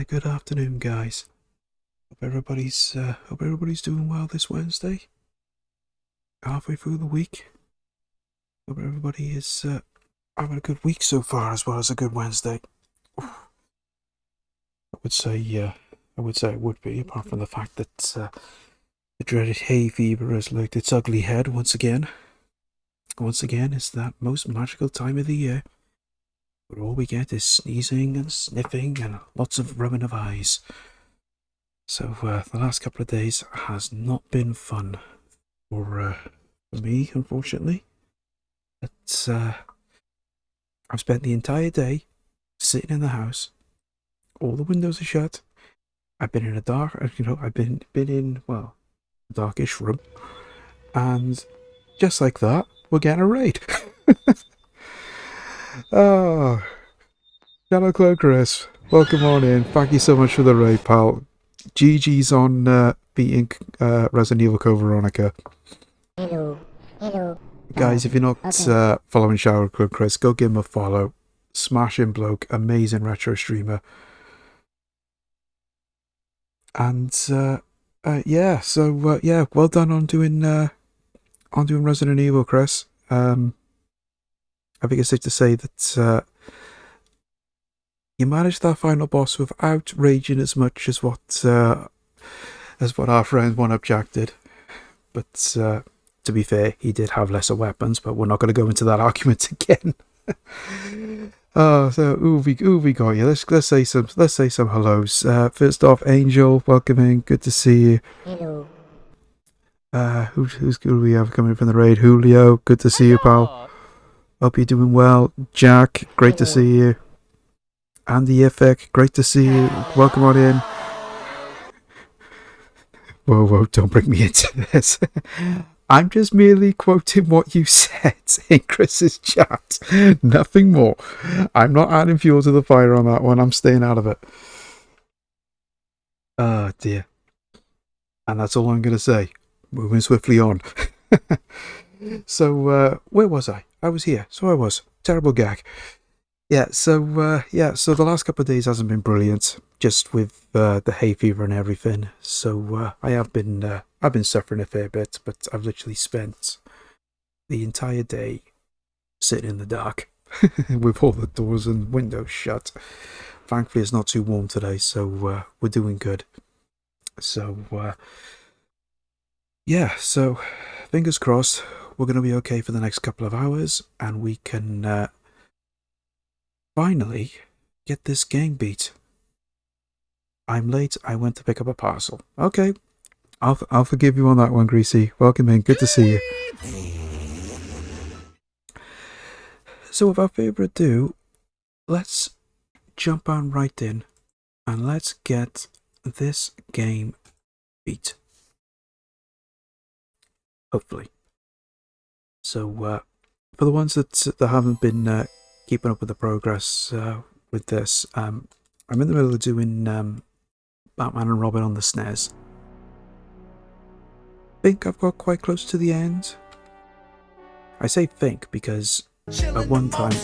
Good afternoon, guys. Hope everybody's doing well this Wednesday. Halfway through the week. Hope everybody is having a good week so far, as well as a good Wednesday. I would say it would be, apart from the fact that the dreaded hay fever has looked its ugly head once again. Once again, it's that most magical time of the year, where all we get is sneezing and sniffing and lots of rubbing of eyes. So the last couple of days has not been fun for me, unfortunately. But I've spent the entire day sitting in the house. All the windows are shut. I've been in a I've been in, well, a darkish room. And just like that, we're getting a raid. Oh, ShadowCloneKris, welcome on in. Thank you so much for the raid, pal. GG's on beating Resident Evil Code Veronica. Hello. Guys, if you're not following ShadowCloneKris, go give him a follow. Smashing bloke, amazing retro streamer. And yeah, well done on doing Resident Evil, Chris. I think it's safe to say that you managed that final boss without raging as much as what our friend one objected. But to be fair, he did have lesser weapons, but we're not going to go into that argument again. Oh, so who we got you? Let's say some hellos. First off, Angel, welcome in. Good to see you. Hello. Who do we have coming from the raid? Julio, good to see you, pal. Hope you're doing well. Jack, great to see you. Andy Ifek, great to see you. Welcome on in. Whoa, don't bring me into this. I'm just merely quoting what you said in Chris's chat. Nothing more. I'm not adding fuel to the fire on that one. I'm staying out of it. Oh dear. And that's all I'm going to say. Moving swiftly on. So, where was I? I was here. So I was. Terrible gag. Yeah, so the last couple of days hasn't been brilliant, just with the hay fever and everything. So I've been suffering a fair bit, but I've literally spent the entire day sitting in the dark with all the doors and windows shut. Thankfully, it's not too warm today, so we're doing good. So yeah, so fingers crossed, we're going to be okay for the next couple of hours, and we can finally get this game beat. I'm late. I went to pick up a parcel. Okay, I'll forgive you on that one, Greasy. Welcome in. Good to see you. So without further ado, let's jump on right in and let's get this game beat. Hopefully. So for the ones that haven't been keeping up with the progress with this, I'm in the middle of doing Batman and Robin on the SNES. Think I've got quite close to the end. I say think because at one time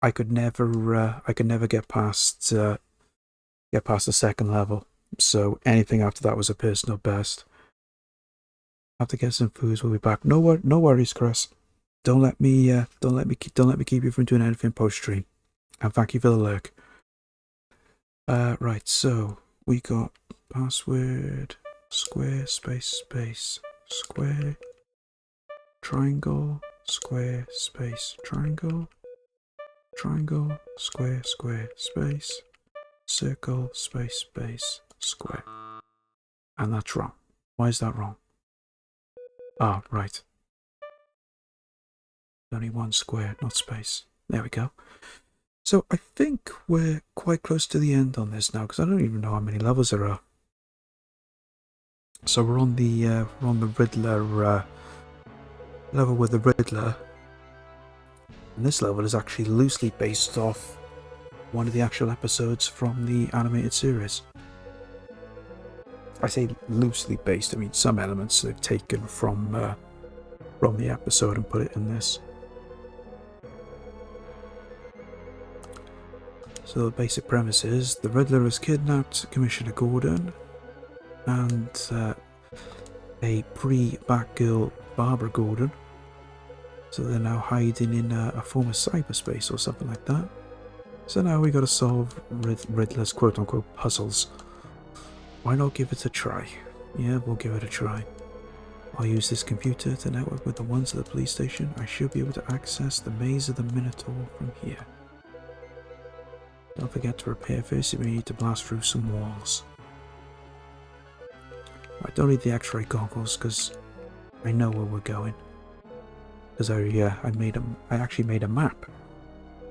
I could never get past the second level. So anything after that was a personal best. Have to get some foods. We'll be back. No worries, Chris. Don't let me keep you from doing anything post stream. And thank you for the lurk. Right, so we got password square space square triangle square space triangle square space circle space square. And that's wrong. Why is that wrong? Ah, right. Only one square, not space. There we go. So I think we're quite close to the end on this now, because I don't even know how many levels there are. So we're on the Riddler level with the Riddler, and this level is actually loosely based off one of the actual episodes from the animated series. I say loosely based. I mean some elements they've taken from the episode and put it in this. So the basic premise is the Riddler has kidnapped Commissioner Gordon and a pre-Batgirl Barbara Gordon. So they're now hiding in a former cyberspace or something like that. So now we gotta solve Riddler's quote-unquote puzzles. Why not give it a try? Yeah, we'll give it a try. I'll use this computer to network with the ones at the police station. I should be able to access the maze of the Minotaur from here. Don't forget to repair first if we need to blast through some walls. I don't need the X-ray goggles because I know where we're going. Because I actually made a map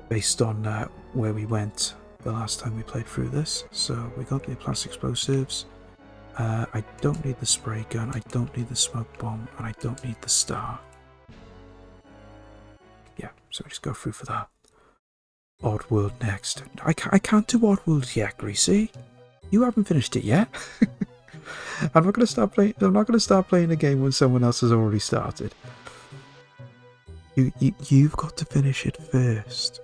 based on where we went the last time we played through this. So we got the plastic explosives. I don't need the spray gun, I don't need the smoke bomb, and I don't need the star. Yeah, so just go through for that. Oddworld next. I can't do Oddworld yet, Greasy. You haven't finished it yet. I'm not gonna start playing a game when someone else has already started. You've got to finish it first.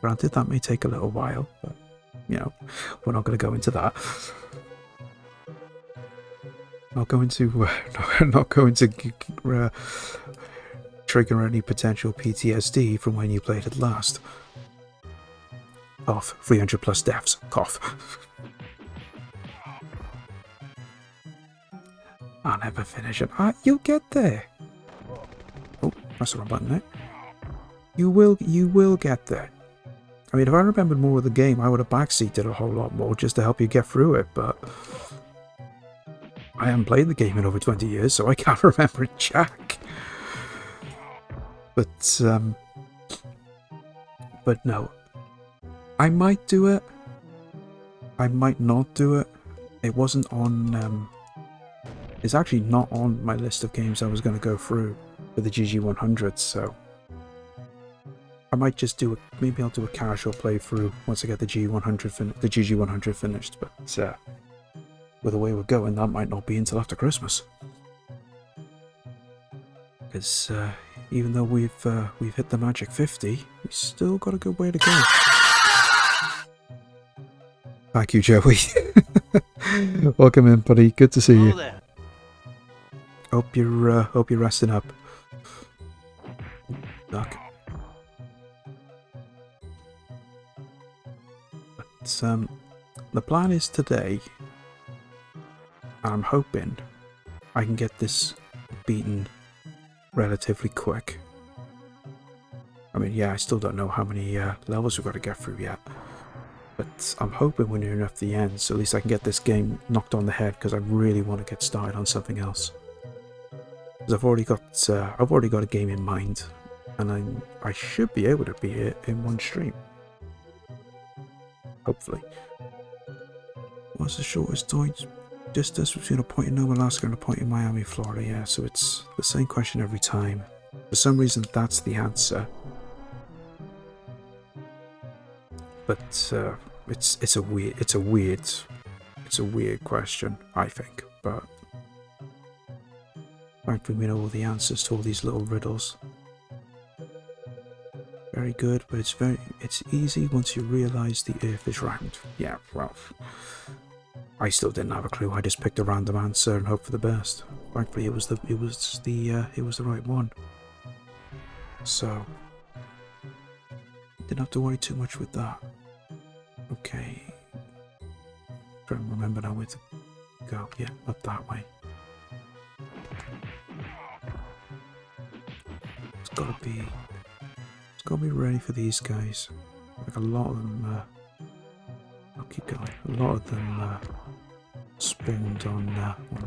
Granted, that may take a little while, but you know, we're not gonna go into that. Not going to trigger any potential PTSD from when you played it last. Cough. 300 plus deaths. Cough. I'll never finish it. You'll get there. Oh, that's the wrong button there. You will get there. I mean, if I remembered more of the game, I would have backseated a whole lot more just to help you get through it, but I haven't played the game in over 20 years, so I can't remember jack. But no. I might do it. I might not do it. It wasn't on, it's actually not on my list of games I was going to go through for the GG100, so I might just do maybe I'll do a casual playthrough once I get the GG100 finished, but with the way we're going, that might not be until after Christmas. Because even though we've hit the magic 50, we still got a good way to go. Thank you, Joey. Welcome in, buddy. Good to see you. Hope you're resting up. Duck. But the plan is today. I'm hoping I can get this beaten relatively quick. I mean, yeah, I still don't know how many levels we've got to get through yet. But I'm hoping we're near enough the end, so at least I can get this game knocked on the head, because I really want to get started on something else. Because I've already got a game in mind, and I should be able to beat it in one stream. Hopefully. What's the shortest distance between a point in Nome, Alaska and a point in Miami, Florida? Yeah, so it's the same question every time. For some reason, that's the answer. But it's a weird question, I think. But thankfully, we know all the answers to all these little riddles. Very good, but it's easy once you realise the Earth is round. Yeah, well, I still didn't have a clue. I just picked a random answer and hoped for the best. Thankfully, it was the right one. So didn't have to worry too much with that. Okay. Trying to remember now where to go. Yeah, up that way. It's gotta be ready for these guys. Like a lot of them. I'll keep going. A lot of them spawned on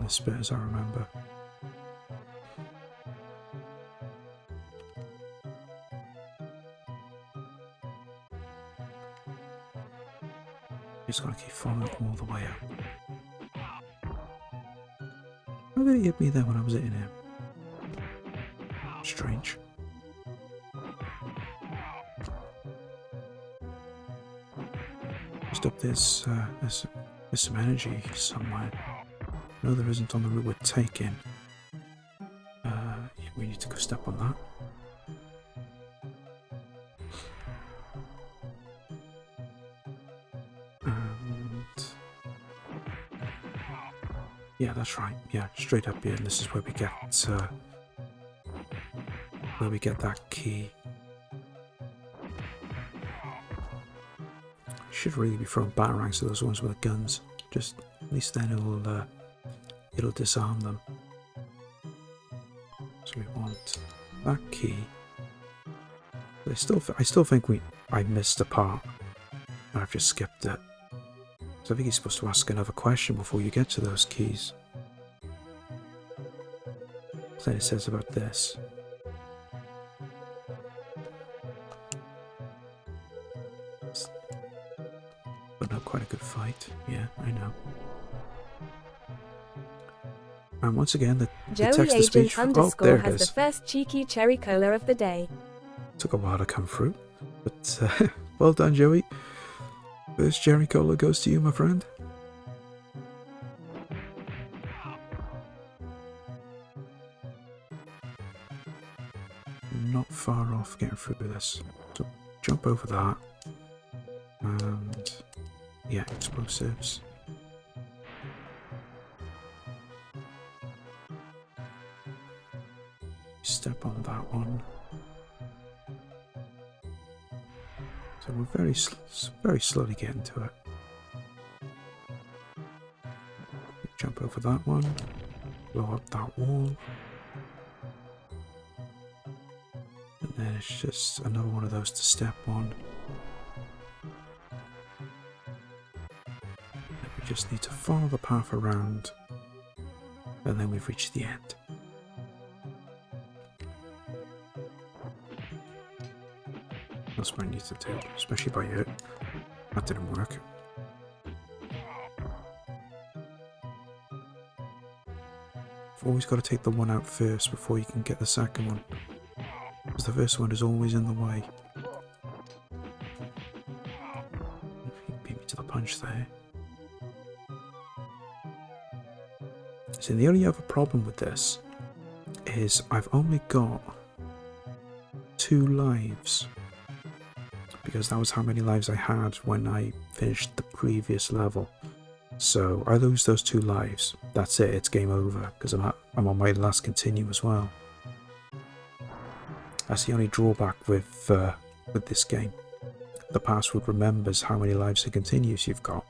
this bit, as I remember. Just gotta keep following all the way up. How did he hit me there when I was hitting him? Strange. Just up there's some energy somewhere. No, there isn't on the route we're taking. Yeah, we need to go step on that. Yeah, that's right. Yeah, straight up here, and this is where we get that key. Should really be throwing batarangs to those ones with the guns. Just at least then it'll disarm them. So we want that key. But I still think I missed a part, and I've just skipped it. So I think you're supposed to ask another question before you get to those keys. Then it says about this. But not quite a good fight. Yeah, I know. And once again, the text-to-speech... Oh, there it has is. the first cheeky cherry cola of the day. Took a while to come through, but well done, Joey. First cherry cola goes to you, my friend. Not far off getting through this. So jump over that. And yeah, explosives. Step on that one. So we're very slowly getting to it. Jump over that one. Blow up that wall. And then it's just another one of those to step on. And we just need to follow the path around. And then we've reached the end. That's what I need to do, especially by it. That didn't work. You've always got to take the one out first before you can get the second one. Because the first one is always in the way. He beat me to the punch there. So the only other problem with this is I've only got 2 lives. Because that was how many lives I had when I finished the previous level. So I lose those 2 lives. That's it, it's game over. Because I'm on my last continue as well. That's the only drawback with this game. The password remembers how many lives and continues you've got.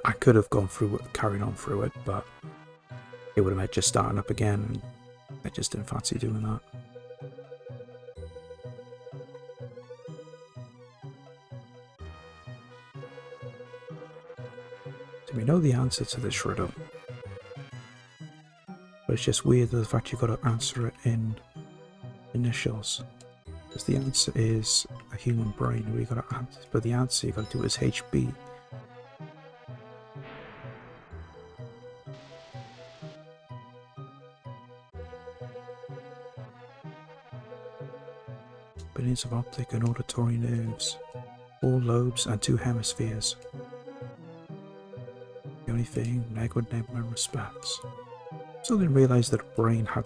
I could have gone through it, carried on through it, but it would have meant just starting up again. I just didn't fancy doing that. We know the answer to this riddle, but it's just weird the fact you've got to answer it in initials, because the answer is a human brain where you got to answer, but the answer you got to do is HB. Billions of optic and auditory nerves, 4 lobes and 2 hemispheres. The only thing Meg would name my respects. Still didn't realise that a brain had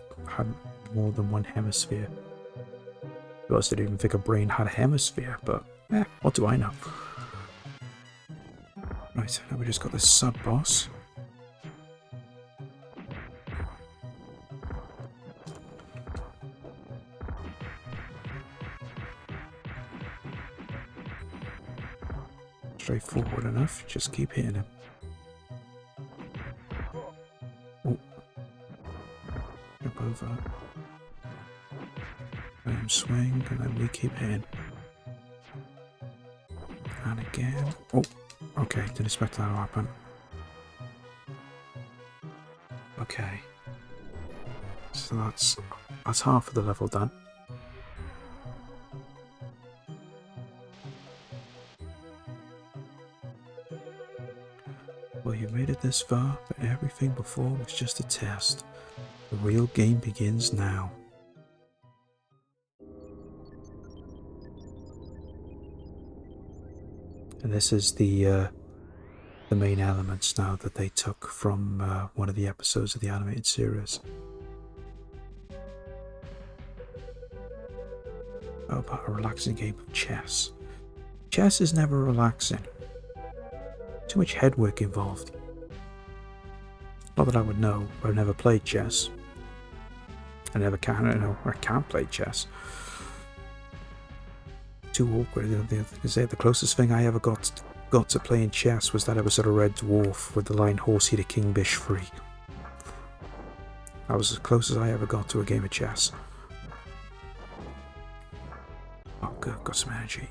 more than 1 hemisphere. I also didn't even think a brain had a hemisphere, but what do I know? Right, now we just got this sub-boss. Straightforward enough, just keep hitting him. Jump over. Let him swing, and then we keep hitting. And again. Oh, okay, didn't expect that to happen. Okay. So that's half of the level done. Well, you made it this far, but everything before was just a test. The real game begins now. And this is the main elements now that they took from one of the episodes of the animated series. How about a relaxing game of chess? Chess is never relaxing. Too much head work involved. Not that I would know, but I've never played chess. I never can, I can't play chess. Too awkward. The closest thing I ever got to playing chess was that episode of Red Dwarf with the line "Horse eater king bish free." That was as close as I ever got to a game of chess. Oh, good, got some energy.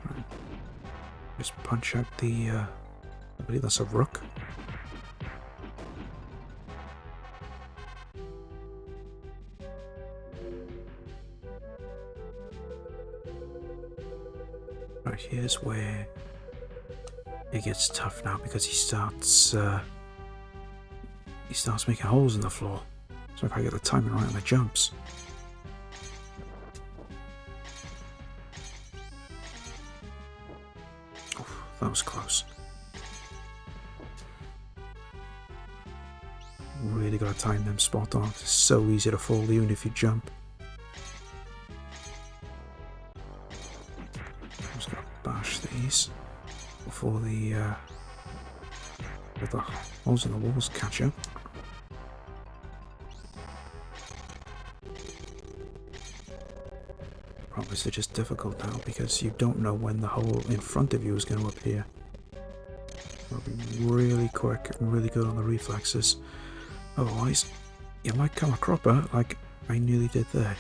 Right. Just punch out the. I believe that's a rook. Right, here's where it gets tough now because he starts making holes in the floor. So if I get the timing right on the jumps. Oof, that was close. Really gotta time them spot on. It's so easy to fall even if you jump. Bash these before the holes in the walls catch up. Problems are just difficult now because you don't know when the hole in front of you is going to appear. Gotta be really quick and really good on the reflexes. Otherwise, you might come a cropper like I nearly did there.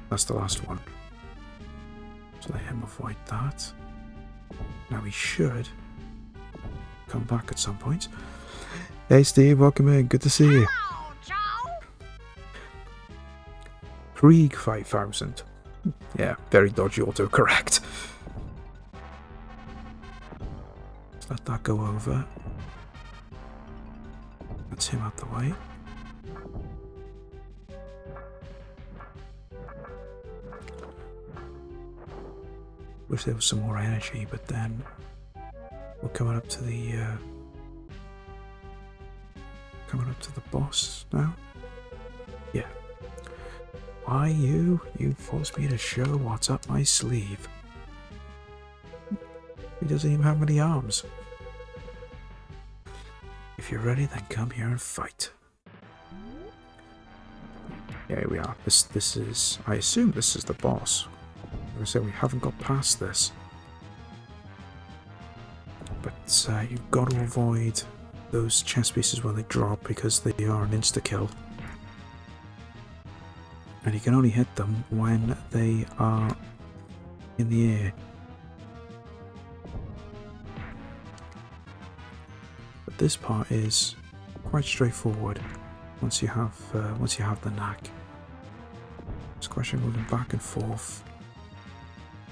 That's the last one. So let him avoid that. Now he should come back at some point. Hey Steve, welcome in. Good to see you. Hello, Joe. Krieg 5000. Yeah, very dodgy autocorrect. Let's let that go over. That's him out the way. Wish there was some more energy, but then we're coming up to the boss now. Yeah. Why you? You forced me to show what's up my sleeve. He doesn't even have many arms. If you're ready, then come here and fight. Yeah, here we are. This is. I assume this is the boss. I say we haven't got past this, but you've got to avoid those chess pieces when they drop because they are an insta-kill, and you can only hit them when they are in the air. But this part is quite straightforward once you have the knack. It's a question of moving back and forth.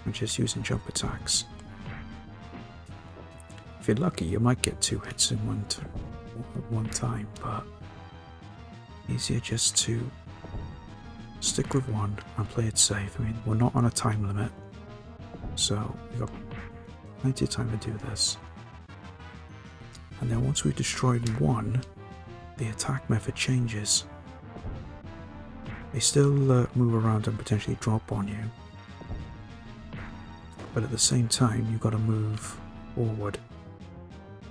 And just using jump attacks. If you're lucky, you might get 2 hits in one time, but easier just to stick with one and play it safe. I mean, we're not on a time limit, so we've got plenty of time to do this. And then once we've destroyed one, the attack method changes. They still move around and potentially drop on you. But at the same time, you've got to move forward.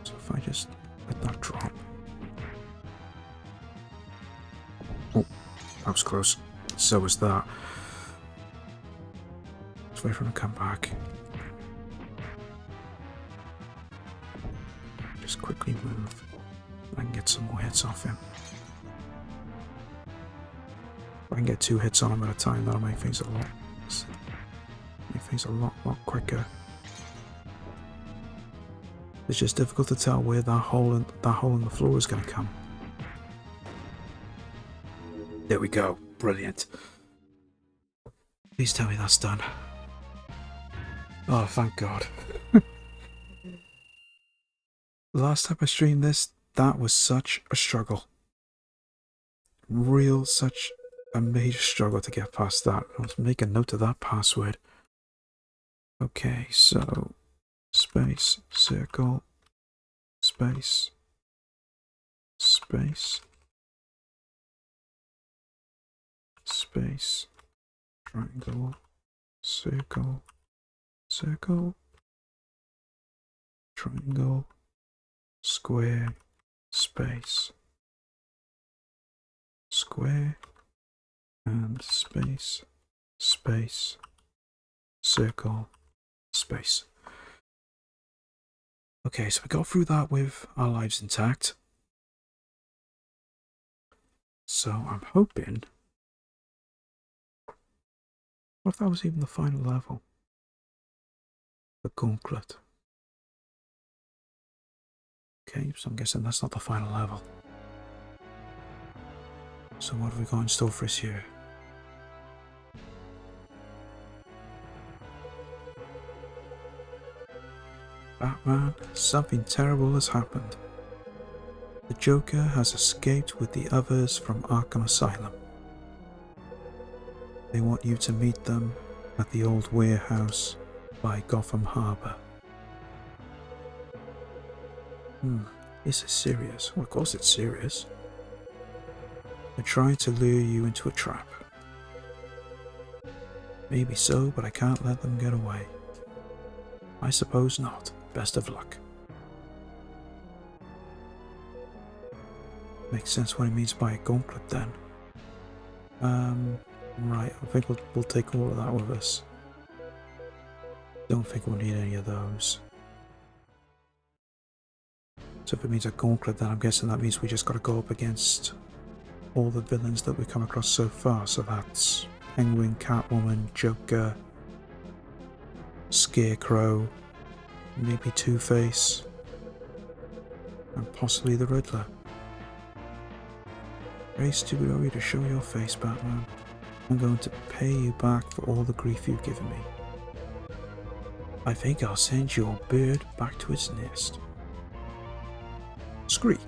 So if I just let that drop. Oh, that was close. So was that. Let's wait for him to come back. Just quickly move. I can get some more hits off him. If I can get 2 hits on him at a time, that'll make things a lot quicker. It's just difficult to tell where that hole in the floor is going to come. There we go. Brilliant. Please tell me that's done. Oh, thank God. Last time I streamed this, that was such a struggle. Such a major struggle to get past that. Let's make a note of that password. Okay, so space, circle, space, space, space, triangle, circle, circle, triangle, square, space, square, and space, space, circle, space. Okay, so we got through that with our lives intact. So I'm hoping... What if that was even the final level? The gauntlet. Okay, so I'm guessing that's not the final level. So what have we got in store for us here? Batman, something terrible has happened. The Joker has escaped with the others from Arkham Asylum. They want you to meet them at the old warehouse by Gotham Harbor. Is this serious? Well, of course it's serious. They're trying to lure you into a trap. Maybe so, but I can't let them get away. I suppose not. Best of luck. Makes sense what he means by a gauntlet then. Right, I think we'll take all of that with us. Don't think we'll need any of those. So if it means a gauntlet, then I'm guessing that means we just gotta go up against all the villains that we've come across so far. So that's Penguin, Catwoman, Joker, Scarecrow, maybe Two-Face, and possibly the Riddler. Very stupid of you to show your face, Batman. I'm going to pay you back for all the grief you've given me. I think I'll send your bird back to its nest. Scree.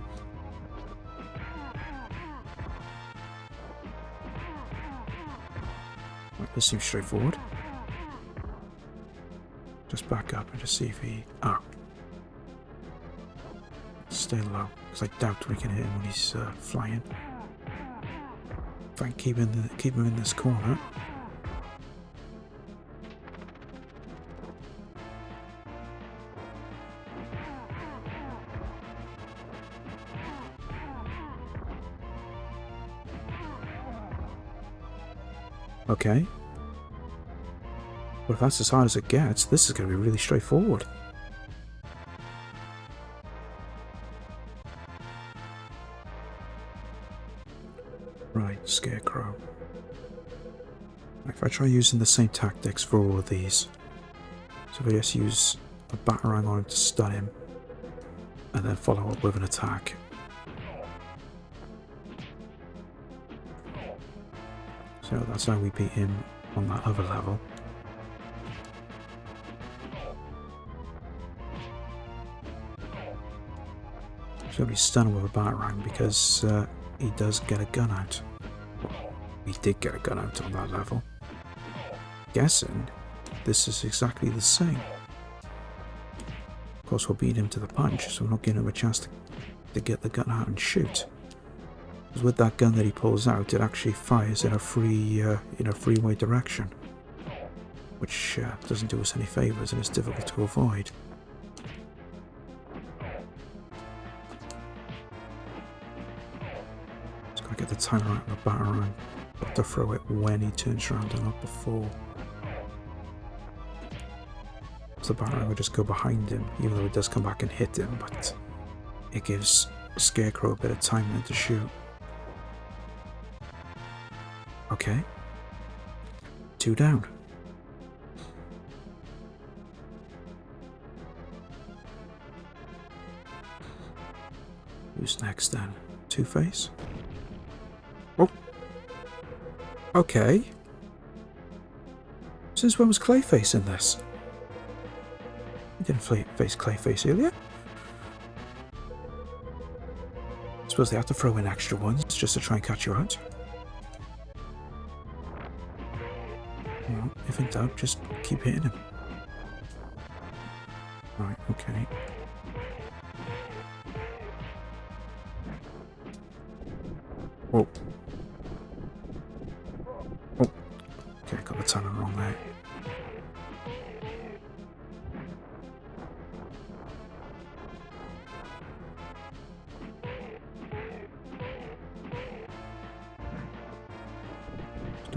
Right, this seems straightforward. Just back up and just see if he... Oh. Stay low, because I doubt we can hit him when he's flying. If I can keep him in this corner. Okay. But if that's as hard as it gets, this is going to be really straightforward. Right, Scarecrow. If I try using the same tactics for all of these, so if I just use a Batarang on him to stun him, and then follow up with an attack. So that's how we beat him on that other level. So we stun him with a Batarang because he does get a gun out. He did get a gun out on that level. Guessing this is exactly the same. Of course, we'll beat him to the punch, so we're not giving him a chance to get the gun out and shoot. Because with that gun that he pulls out, it actually fires in a freeway direction, which doesn't do us any favors and is difficult to avoid. Just gotta get the timer out of the Batarang. Got to throw it when he turns around and not before. So the Batarang will just go behind him, even though it does come back and hit him, but it gives Scarecrow a bit of time then to shoot. Okay. 2 down. Who's next then? Two-Face? Oh! Okay. Since when was Clayface in this? He didn't face Clayface earlier. I suppose they have to throw in extra ones just to try and catch you out. Well, if in doubt, just keep hitting him. Right, okay. Oh. Oh. Okay, got the timing wrong there.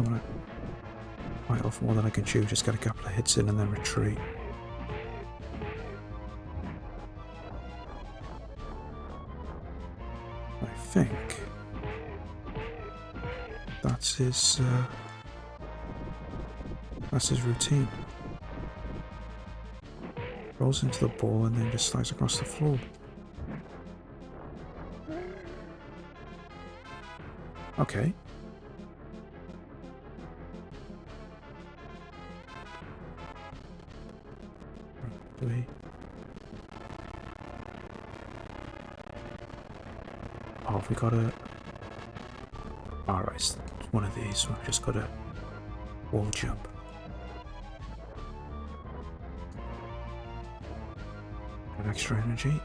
don't want to bite off more than I can chew. Just get a couple of hits in and then retreat. I think that's his routine. Rolls into the ball and then just slides across the floor. Okay. Probably. Oh, have we got a... Alright, it's one of these. We've just got a wall jump. An extra energy.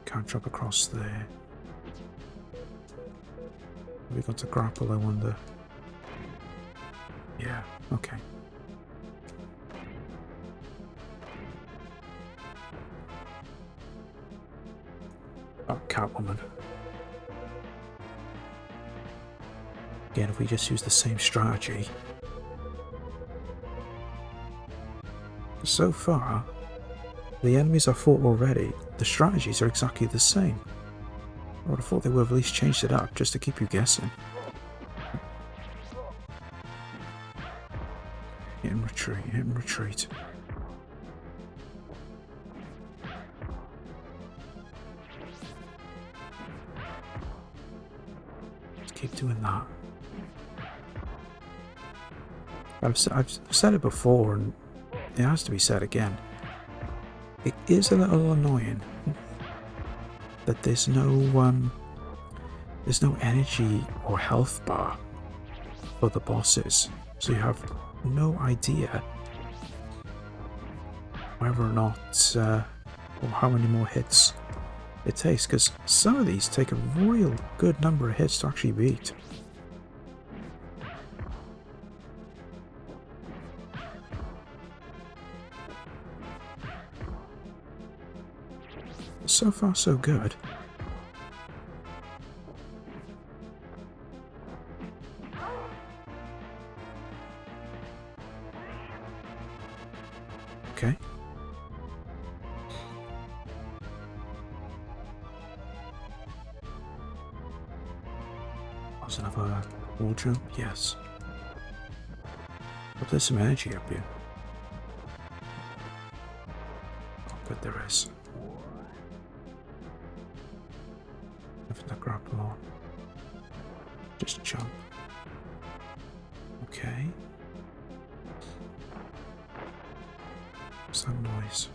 Can't jump across there. Have we got to grapple, I wonder? Yeah, okay. Oh, Catwoman. Again, if we just use the same strategy. So far, the enemies I've fought already, the strategies are exactly the same. I would have thought they would have at least changed it up, just to keep you guessing. Hit and retreat, hit and retreat. Let's keep doing that. I've said it before, and it has to be said again. It is a little annoying that there's no energy or health bar for the bosses, so you have no idea whether or not or how many more hits it takes, because some of these take a real good number of hits to actually beat. So far, so good. Okay. Was another wall jump? Yes. But there's some energy up here. Oh, but there is. Nothing to grapple on. Just jump. Okay. What's that noise?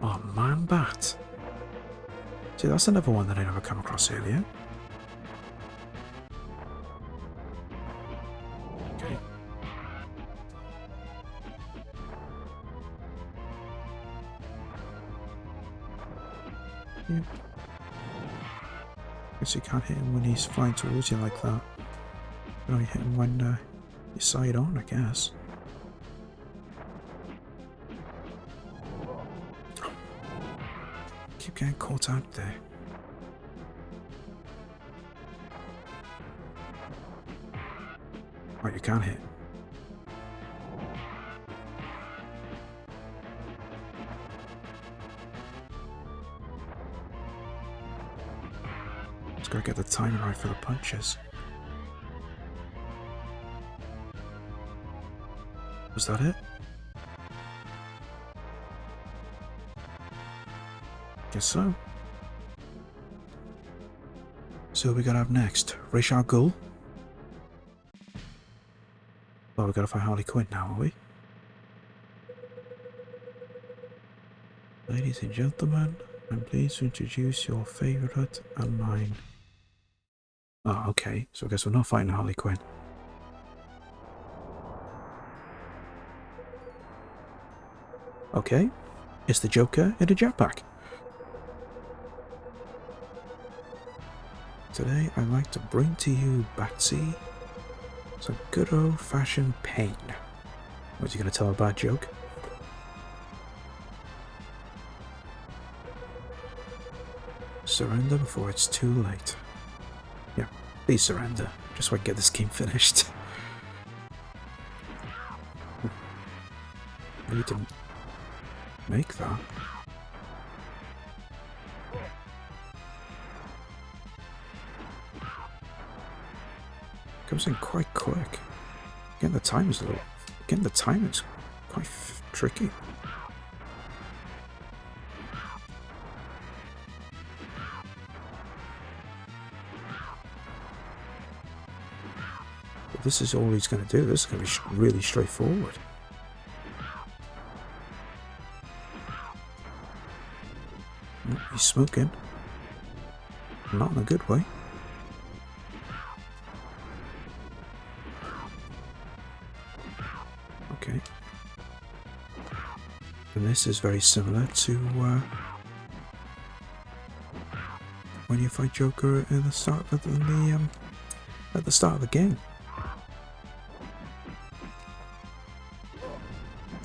Oh, man bat. See, that's another one that I never come across earlier. Okay. Yeah. Guess you can't hit him when he's flying towards you like that. You only hit him when you're side on, I guess. Keep getting caught out there. Right, you can't hit. Just gotta get the timing right for the punches. Was that it? Guess so. So we gotta have next Ra's al Ghul. Well, we gotta find Harley Quinn now, are we? Ladies and gentlemen, I'm pleased to introduce your favourite and mine. Oh, okay. So I guess we're not fighting Harley Quinn. Okay. It's the Joker in a jetpack. Today I'd like to bring to you, Batsy, some good old-fashioned pain. Was he going to tell a bad joke? Surrender before it's too late. Yeah, please surrender, just so I can get this game finished. You didn't make that. Comes in quite quick. Getting the timing's quite tricky. But this is all he's going to do. This is going to be really straightforward. Oh, he's smoking. Not in a good way. Okay. And this is very similar to when you fight Joker at the start of the game.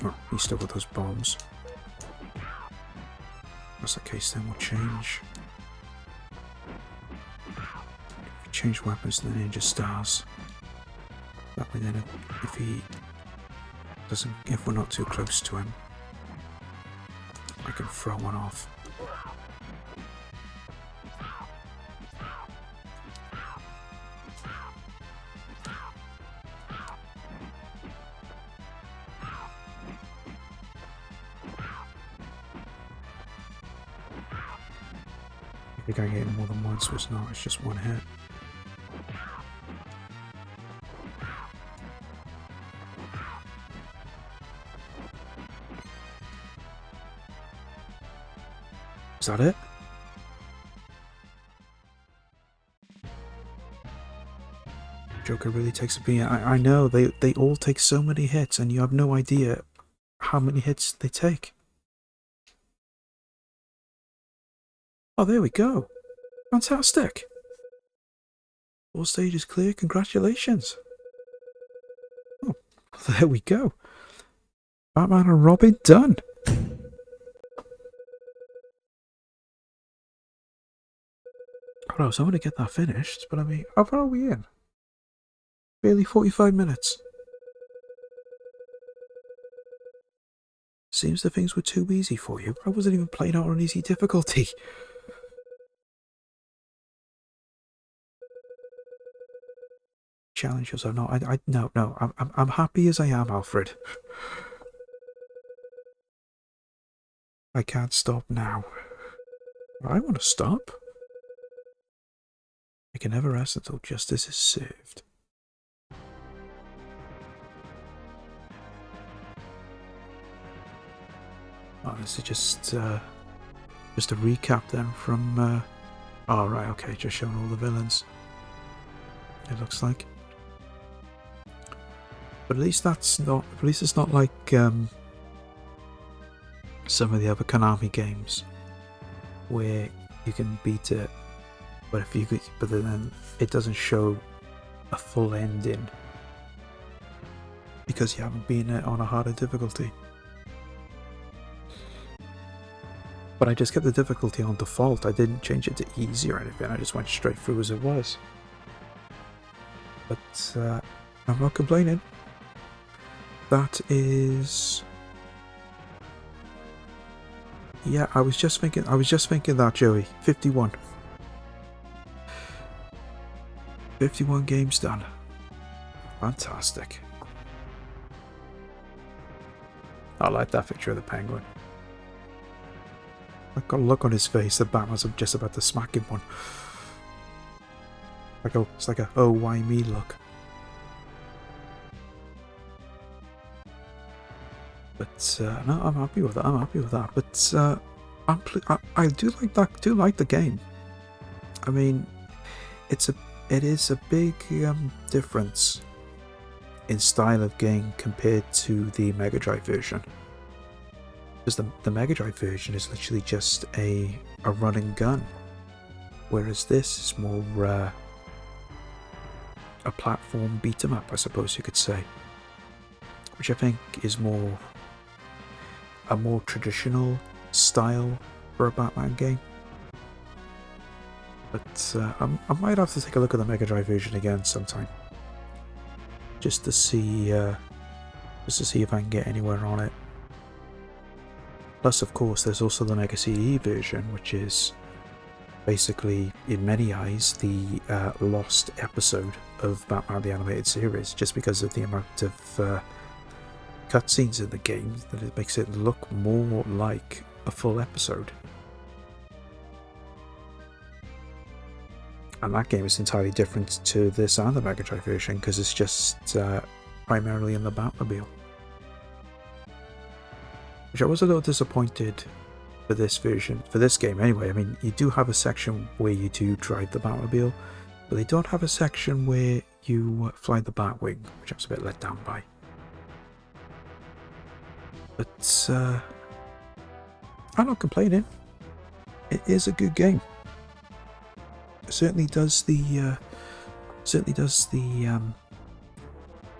Oh, he's still with those bombs. What's the case then? We'll change. If we change weapons to the ninja stars. That way then if he doesn't, if we're not too close to him, I can throw one off. I think I hit him more than once, so it's not, it's just one hit. Is that it? Joker really takes a beat. I know, they all take so many hits and you have no idea how many hits they take. Oh, there we go. Fantastic. All stages clear. Congratulations. Oh, there we go. Batman and Robin done. I was hoping to get that finished, but I mean, how far are we in? Barely 45 minutes. Seems the things were too easy for you. I wasn't even playing out on easy difficulty. Challenge yourself. No, I'm happy as I am, Alfred. I can't stop now. I want to stop. I can never rest until justice is served. Oh, this is just a recap then from. Oh right, okay, just showing all the villains. It looks like. But at least that's not. At least it's not like some of the other Konami games where you can beat it, but then it doesn't show a full ending because you haven't been it on a harder difficulty. But I just kept the difficulty on default. I didn't change it to easy or anything. I just went straight through as it was. But I'm not complaining. That is. Yeah, I was just thinking that, Joey. 51. 51 games done. Fantastic. I like that picture of the penguin. I've got a look on his face that Batman's just about to smack him one. It's like a oh why me look. But no, I'm happy with that. But I do like that. Do like the game. I mean, it is a big difference in style of game compared to the Mega Drive version. Because the Mega Drive version is literally just a run and gun, whereas this is more a platform beat 'em up, I suppose you could say, which I think is a more traditional style for a Batman game. But I might have to take a look at the Mega Drive version again sometime, just to see if I can get anywhere on it. Plus, of course, there's also the Mega CD version, which is basically, in many eyes, the lost episode of Batman the Animated Series, just because of the amount of cutscenes in the game that it makes it look more like a full episode. And that game is entirely different to this and the Mega Drive version, because it's just primarily in the Batmobile. Which I was a little disappointed for this version, for this game anyway. I mean, you do have a section where you do drive the Batmobile, but they don't have a section where you fly the Batwing, which I was a bit let down by. But I'm not complaining. It is a good game. It certainly does the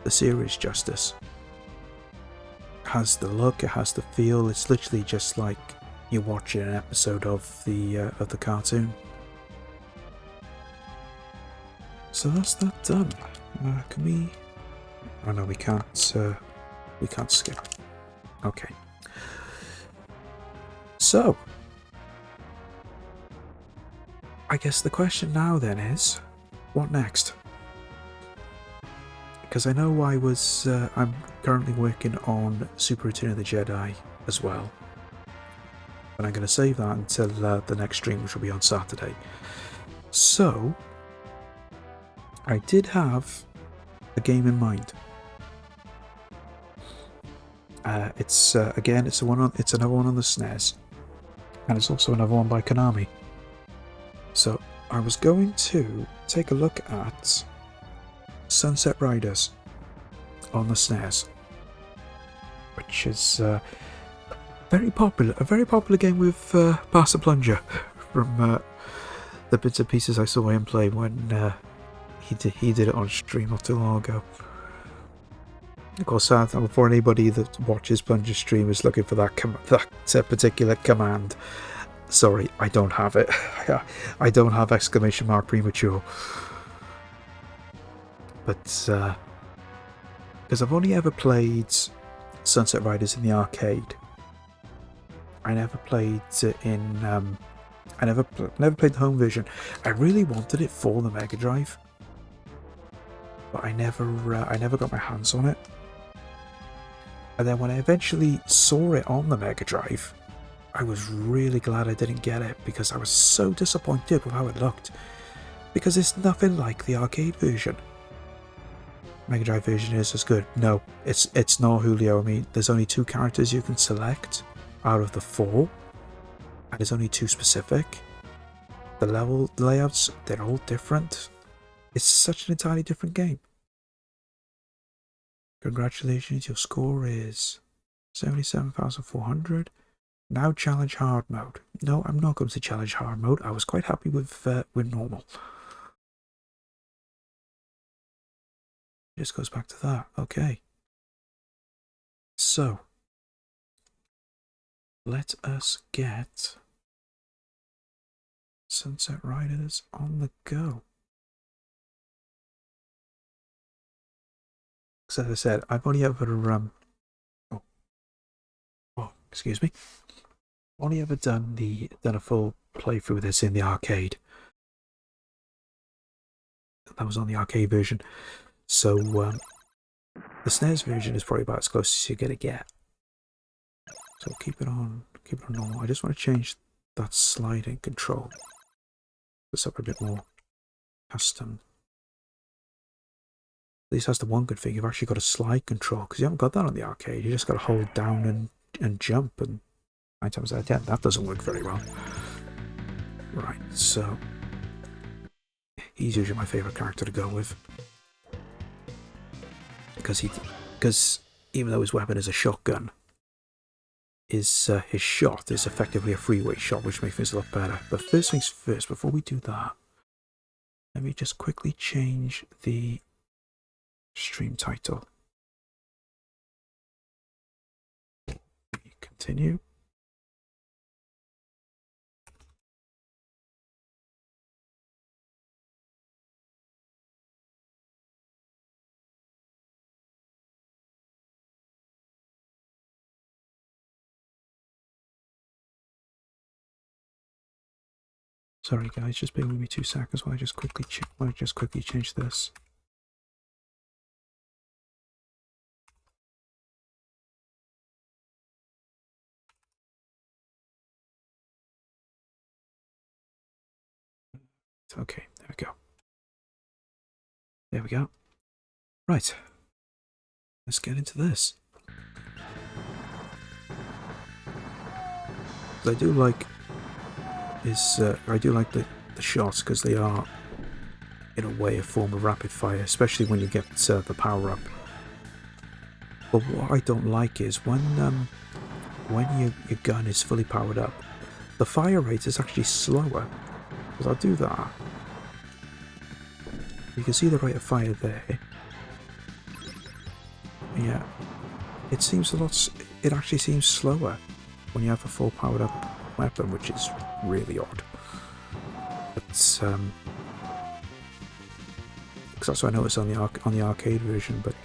series justice. It has the look, it has the feel. It's literally just like you're watching an episode of the cartoon. So that's that done. Can we? Oh no, we can't. We can't skip. Okay. So, I guess the question now then is, what next? Because I know I'm currently working on Super Return of the Jedi as well. But I'm going to save that until the next stream, which will be on Saturday. So, I did have a game in mind. It's another one on the SNES, and it's also another one by Konami. So I was going to take a look at Sunset Riders on the SNES, which is a very popular game with Passer Plunger from the bits and pieces I saw him play when he did it on stream not too long ago. Of course, before anybody that watches Plunger stream is looking for that particular command, sorry, I don't have it. I don't have exclamation mark premature. But because I've only ever played Sunset Riders in the arcade, I never played it in. I never played the home version. I really wanted it for the Mega Drive, but I never got my hands on it. And then when I eventually saw it on the Mega Drive, I was really glad I didn't get it, because I was so disappointed with how it looked. Because it's nothing like the arcade version. Mega Drive version is as good. No, it's not, Julio. I mean, there's only 2 characters you can select out of the 4, and there's only 2 specific. The level layouts, they're all different. It's such an entirely different game. Congratulations, your score is 77,400. Now challenge hard mode. No, I'm not going to challenge hard mode. I was quite happy with normal. Just goes back to that. Okay. So, let us get Sunset Riders on the go. So as I said, I've only ever excuse me. Only ever done a full playthrough of this in the arcade. That was on the arcade version. So the SNES version is probably about as close as you're gonna get. So keep it on normal. I just want to change that sliding control. This up a bit more custom. At least that's the one good thing. You've actually got a slide control, because you haven't got that on the arcade. You just got to hold down and jump, and 9 times out of 10 that doesn't work very well. Right, so he's usually my favourite character to go with, because even though his weapon is a shotgun, his shot is effectively a freeway shot, which makes things a lot better. But first things first, before we do that, let me just quickly change the stream title. Continue. Sorry guys, just bear with me 2 seconds while I just quickly change this. Okay, there we go. There we go. Right. Let's get into this. What I do like is the shots because they are in a way a form of rapid fire, especially when you get the power up. But what I don't like is when your gun is fully powered up, the fire rate is actually slower. Because I'll do that. You can see the rate of fire there. Yeah, it seems it actually seems slower when you have a full powered up weapon, which is really odd. But because that's what I noticed on the arcade version. But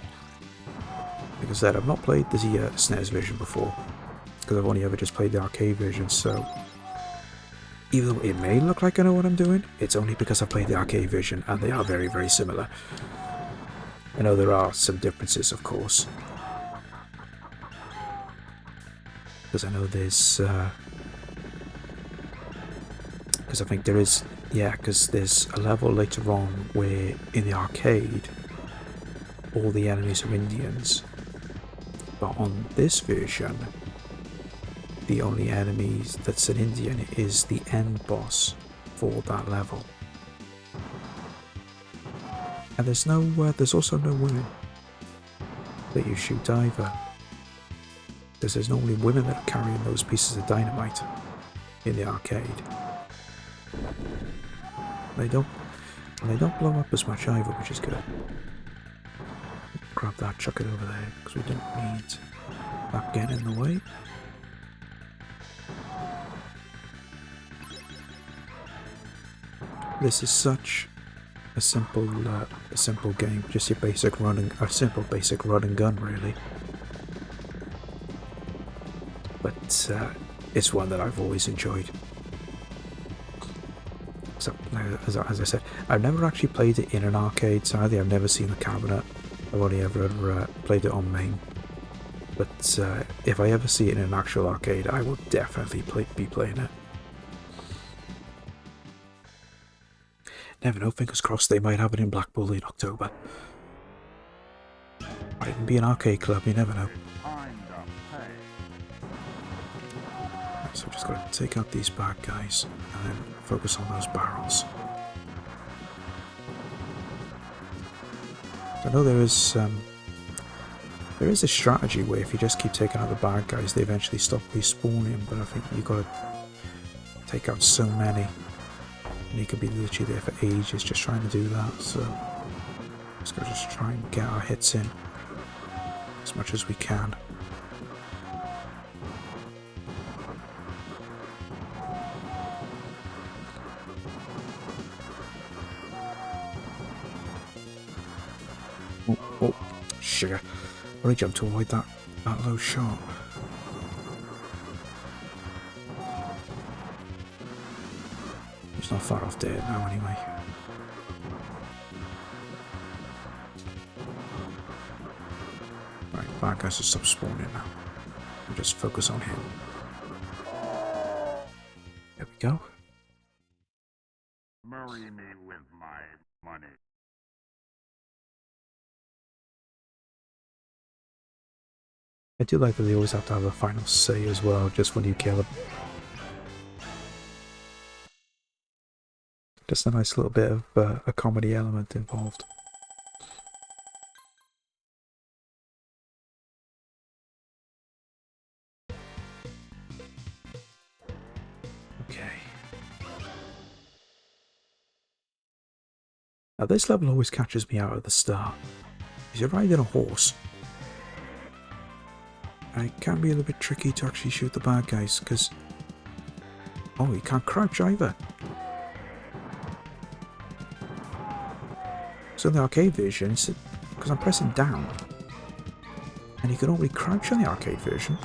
like I said, I've not played the SNES version before because I've only ever just played the arcade version. So even though it may look like I know what I'm doing, it's only because I played the arcade version, and they are very, very similar. I know there are some differences, of course, because I know there's because I think there is, yeah, because there's a level later on where in the arcade all the enemies are Indians, but on this version the only enemies that's an Indian is the end boss for that level. And there's also no women that you shoot either, because there's normally women that are carrying those pieces of dynamite in the arcade. They don't blow up as much either, which is good. Grab that, chuck it over there, because we don't need that getting in the way. This is such a simple game, just your basic simple basic run and gun, really. But it's one that I've always enjoyed. So, as I said, I've never actually played it in an arcade, sadly. I've never seen the cabinet. I've only ever played it on main. But if I ever see it in an actual arcade, I will definitely be playing it. Never know, fingers crossed they might have it in Blackpool in October. Might even be an arcade club, you never know. Right, so we've just got to take out these bad guys and then focus on those barrels. I know there is a strategy where if you just keep taking out the bad guys, they eventually stop respawning, but I think you've got to take out so many. And you could be literally there for ages just trying to do that, so let's go just try and get our hits in as much as we can. Oh, sugar. I already jumped to avoid that low shot. It's not far off dead now, anyway. Right, bad guys will stop spawning now. We'll just focus on him. There we go. Marry me with my money. I do like that they always have to have a final say as well, just when you kill them. Just a nice little bit of a comedy element involved. Okay. Now this level always catches me out at the start. Because you're riding a horse. And it can be a little bit tricky to actually shoot the bad guys, because... oh, you can't crouch either. So in the arcade version, because I'm pressing down, and you can only crouch on the arcade version.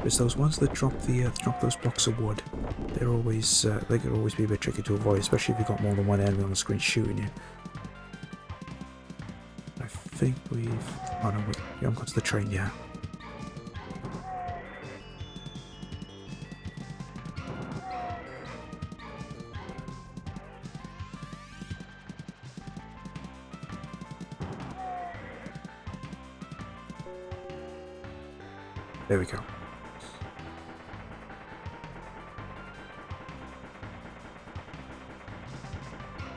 It's those ones that drop those blocks of wood. They're always they could always be a bit tricky to avoid, especially if you've got more than one enemy on the screen shooting you. I think we've... Oh no, we haven't got to the train yet. There we go.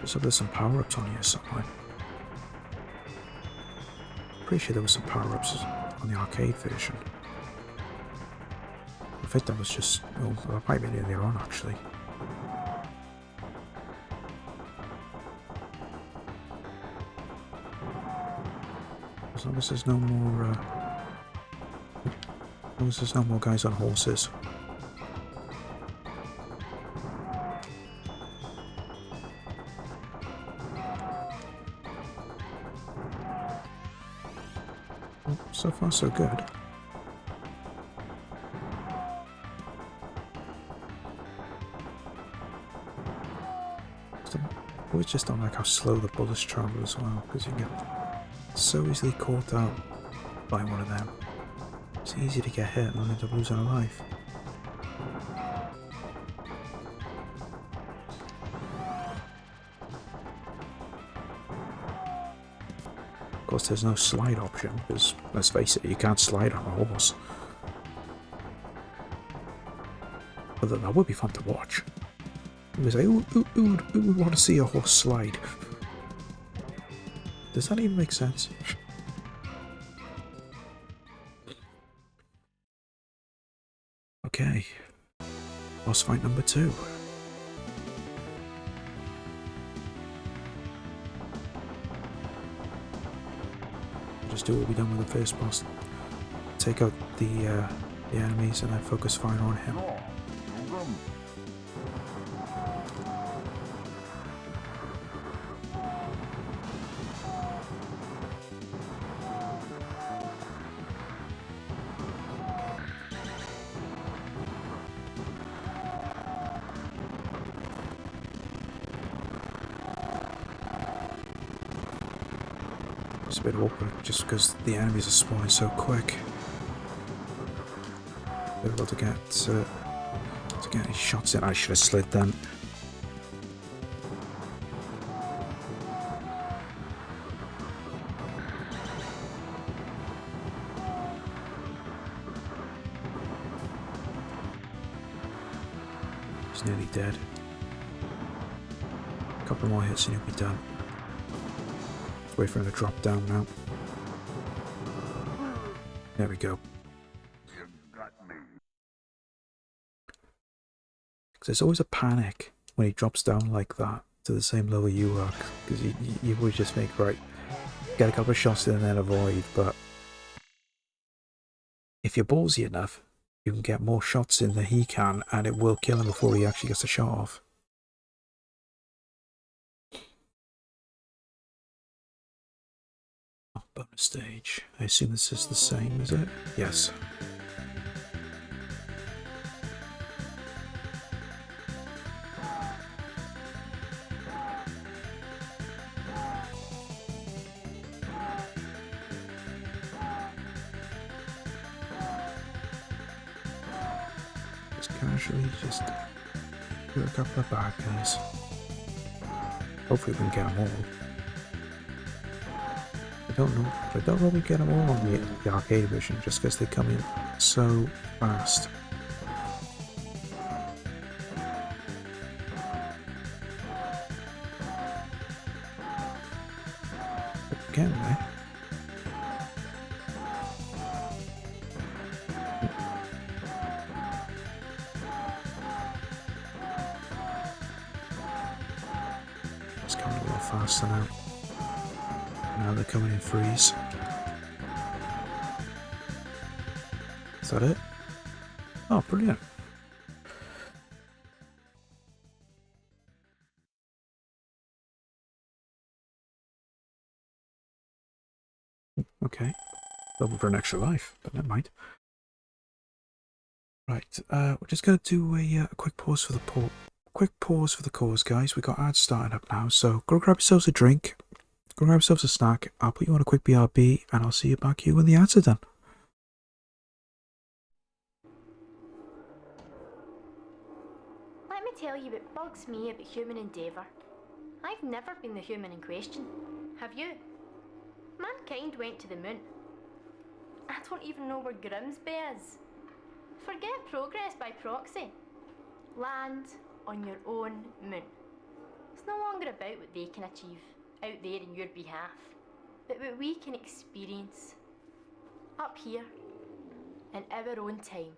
So there's some power-ups on here somewhere. Pretty sure there was some power-ups on the arcade version. I think that was just... Oh, that might be earlier on, actually. As long as there's no more... as long as there's no more guys on horses. Well, so far so good. I always just don't like how slow the bullets travel as well, because you get so easily caught out by one of them. It's easy to get hit and then end up losing a life. Of course, there's no slide option, because, let's face it, you can't slide on a horse. Although that would be fun to watch. You would say, who would want to see a horse slide? Does that even make sense? Okay. Boss fight number 2. Just do what we done with the first boss. Take out the enemies and then focus fire on him. It's a bit awkward just because the enemies are spawning so quick. They're able to get any shots in. I should have slid them. He's nearly dead. A couple more hits and he'll be done. Wait for him to drop down now. There we go. You got me. There's always a panic when he drops down like that to the same level you are, because you would just think, right, get a couple of shots in and then avoid, but if you're ballsy enough, you can get more shots in than he can, and it will kill him before he actually gets a shot off. Bonus stage. I assume this is the same, is it? Yes. Just casually just do a couple of bad guys. Hopefully we can get them all. I don't know. I don't really get them all on the arcade version just because they come in so fast. Again, there. It's coming a little faster now. Now they're coming in threes. Is that it? Oh, brilliant. Okay. Double for an extra life, but never mind. Right, we're just gonna do a quick pause for the cause, guys. We got ads starting up now, so go grab yourselves a drink, go grab yourselves a snack. I'll put you on a quick BRB, and I'll see you back here when the ads are done. Let me tell you what bugs me about human endeavour. I've never been the human in question. Have you? Mankind went to the moon. I don't even know where Grimsby is. Forget progress by proxy. Land on your own moon. It's no longer about what they can achieve out there in your behalf, but what we can experience up here in our own time.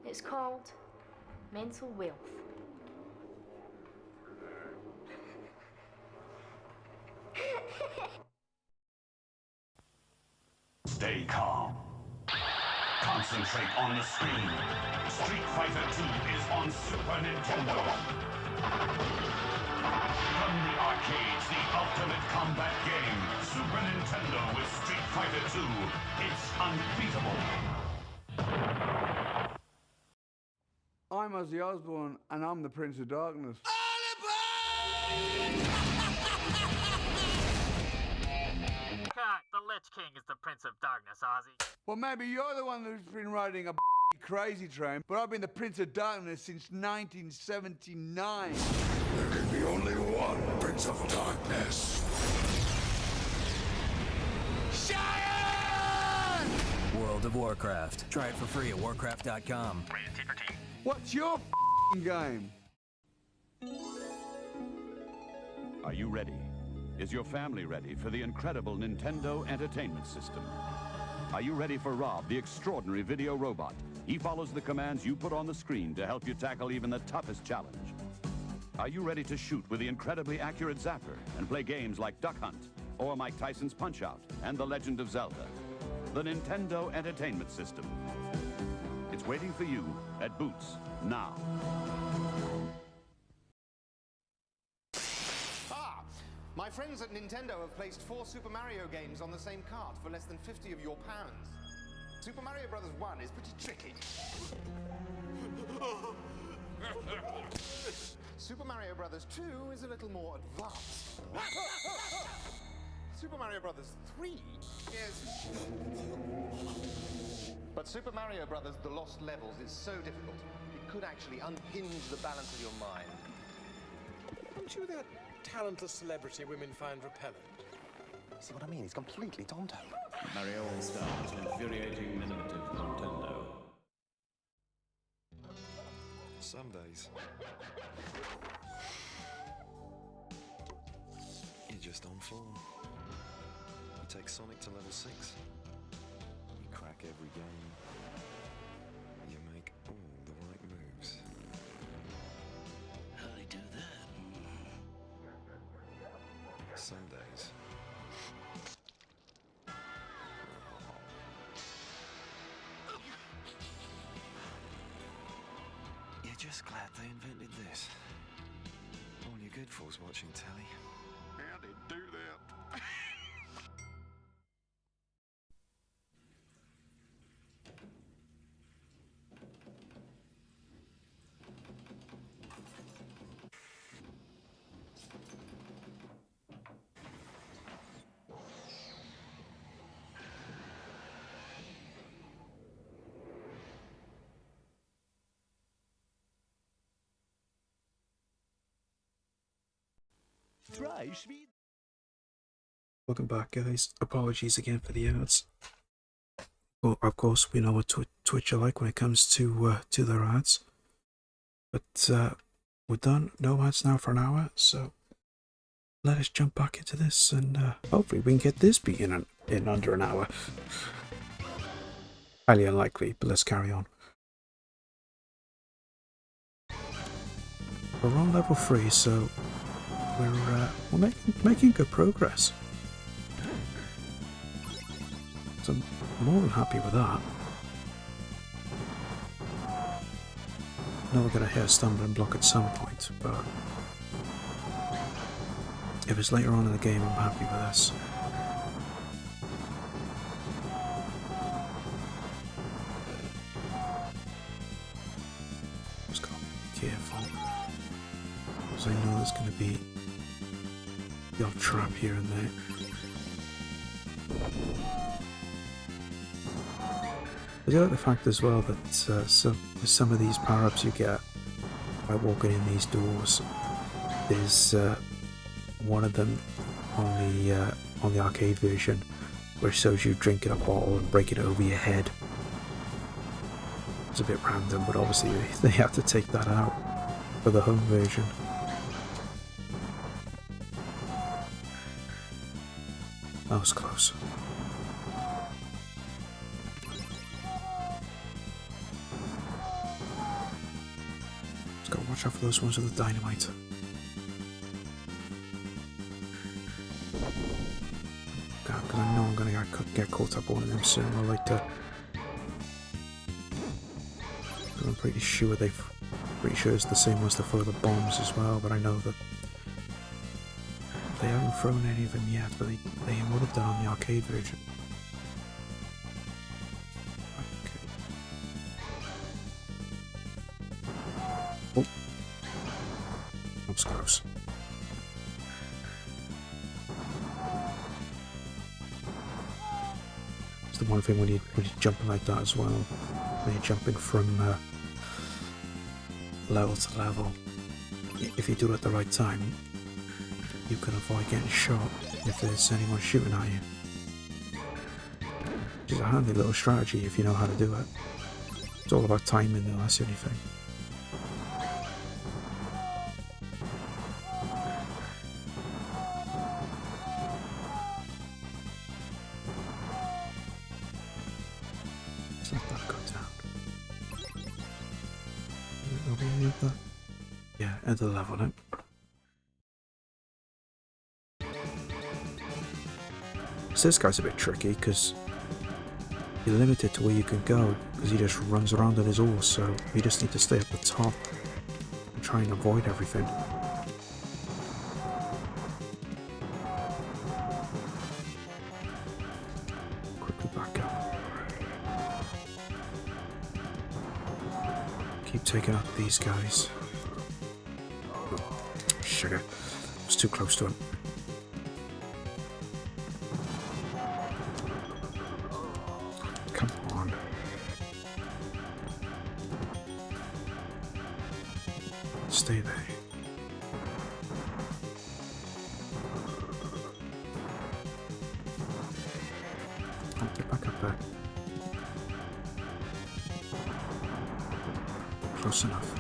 It's called mental wealth. Stay calm. Concentrate on the screen. Street Fighter 2 is on Super Nintendo. From the arcades, the ultimate combat game. Super Nintendo with Street Fighter 2. It's unbeatable. I'm Ozzy Osbourne, and I'm the Prince of Darkness. Cut! The Lich King is the Prince of Darkness, Ozzy. Well, maybe you're the one who's been riding a crazy train, but I've been the Prince of Darkness since 1979. There can be only one Prince of Darkness. World of Warcraft. Try it for free at warcraft.com. What's your game? Are you ready? Is your family ready for the incredible Nintendo Entertainment System? Are you ready for Rob, the extraordinary video robot? He follows the commands you put on the screen to help you tackle even the toughest challenge. Are you ready to shoot with the incredibly accurate zapper and play games like Duck Hunt or Mike Tyson's Punch-Out and The Legend of Zelda? The Nintendo Entertainment System. It's waiting for you at Boots now. My friends at Nintendo have placed 4 Super Mario games on the same cart for less than 50 of your pounds. Super Mario Bros. 1 is pretty tricky. Super Mario Bros. 2 is a little more advanced. Super Mario Bros. 3 is... But Super Mario Bros. The Lost Levels is so difficult, it could actually unhinge the balance of your mind. Aren't you that talentless celebrity women find repellent? See what I mean? He's completely tonto. Mario All-Stars, infuriating minute of Nintendo. Some days you're just on form. You take Sonic to level 6. You crack every game. You make all the right moves. How do they do that? Some days you're just glad they invented this. All you're good for is watching telly. How they do that? Welcome back, guys. Apologies again for the ads. Well, of course, we know what Twitch are like when it comes to their ads. But we're done. No ads now for an hour, so let us jump back into this, and hopefully we can get this beaten in under an hour. Highly unlikely, but let's carry on. We're on level 3, so we're making good progress. So I'm more than happy with that. I know we're going to hit a stumbling block at some point, but if it's later on in the game, I'm happy with this. Because I know there's going to be the odd trap here and there. I do like the fact as well that some of these power-ups you get by walking in these doors, there's one of them on the arcade version where it shows you drinking a bottle and breaking it over your head. It's a bit random, but obviously they have to take that out for the home version. That was close. Just gotta watch out for those ones with the dynamite. God, because I know I'm gonna get caught up on one of them sooner or later. I'm pretty sure it's the same ones that throw the bombs as well, but I know that they haven't thrown any of them yet, but they would have done on the arcade version. Okay. Oh. That was close. It's the one thing when you're jumping like that as well, when you're jumping from level to level, if you do it at the right time, you can avoid getting shot if there's anyone shooting at you. Which is a handy little strategy if you know how to do it. It's all about timing though, that's the only thing. Let's let that go down. Are we any of that? Yeah, end of the level now. So this guy's a bit tricky because you're limited to where you can go because he just runs around on his horse, so you just need to stay at the top and try and avoid everything. Quickly back up. Keep taking out these guys. Oh, sugar. I was too close to him. Stay there. Oh, get back up there. Close enough.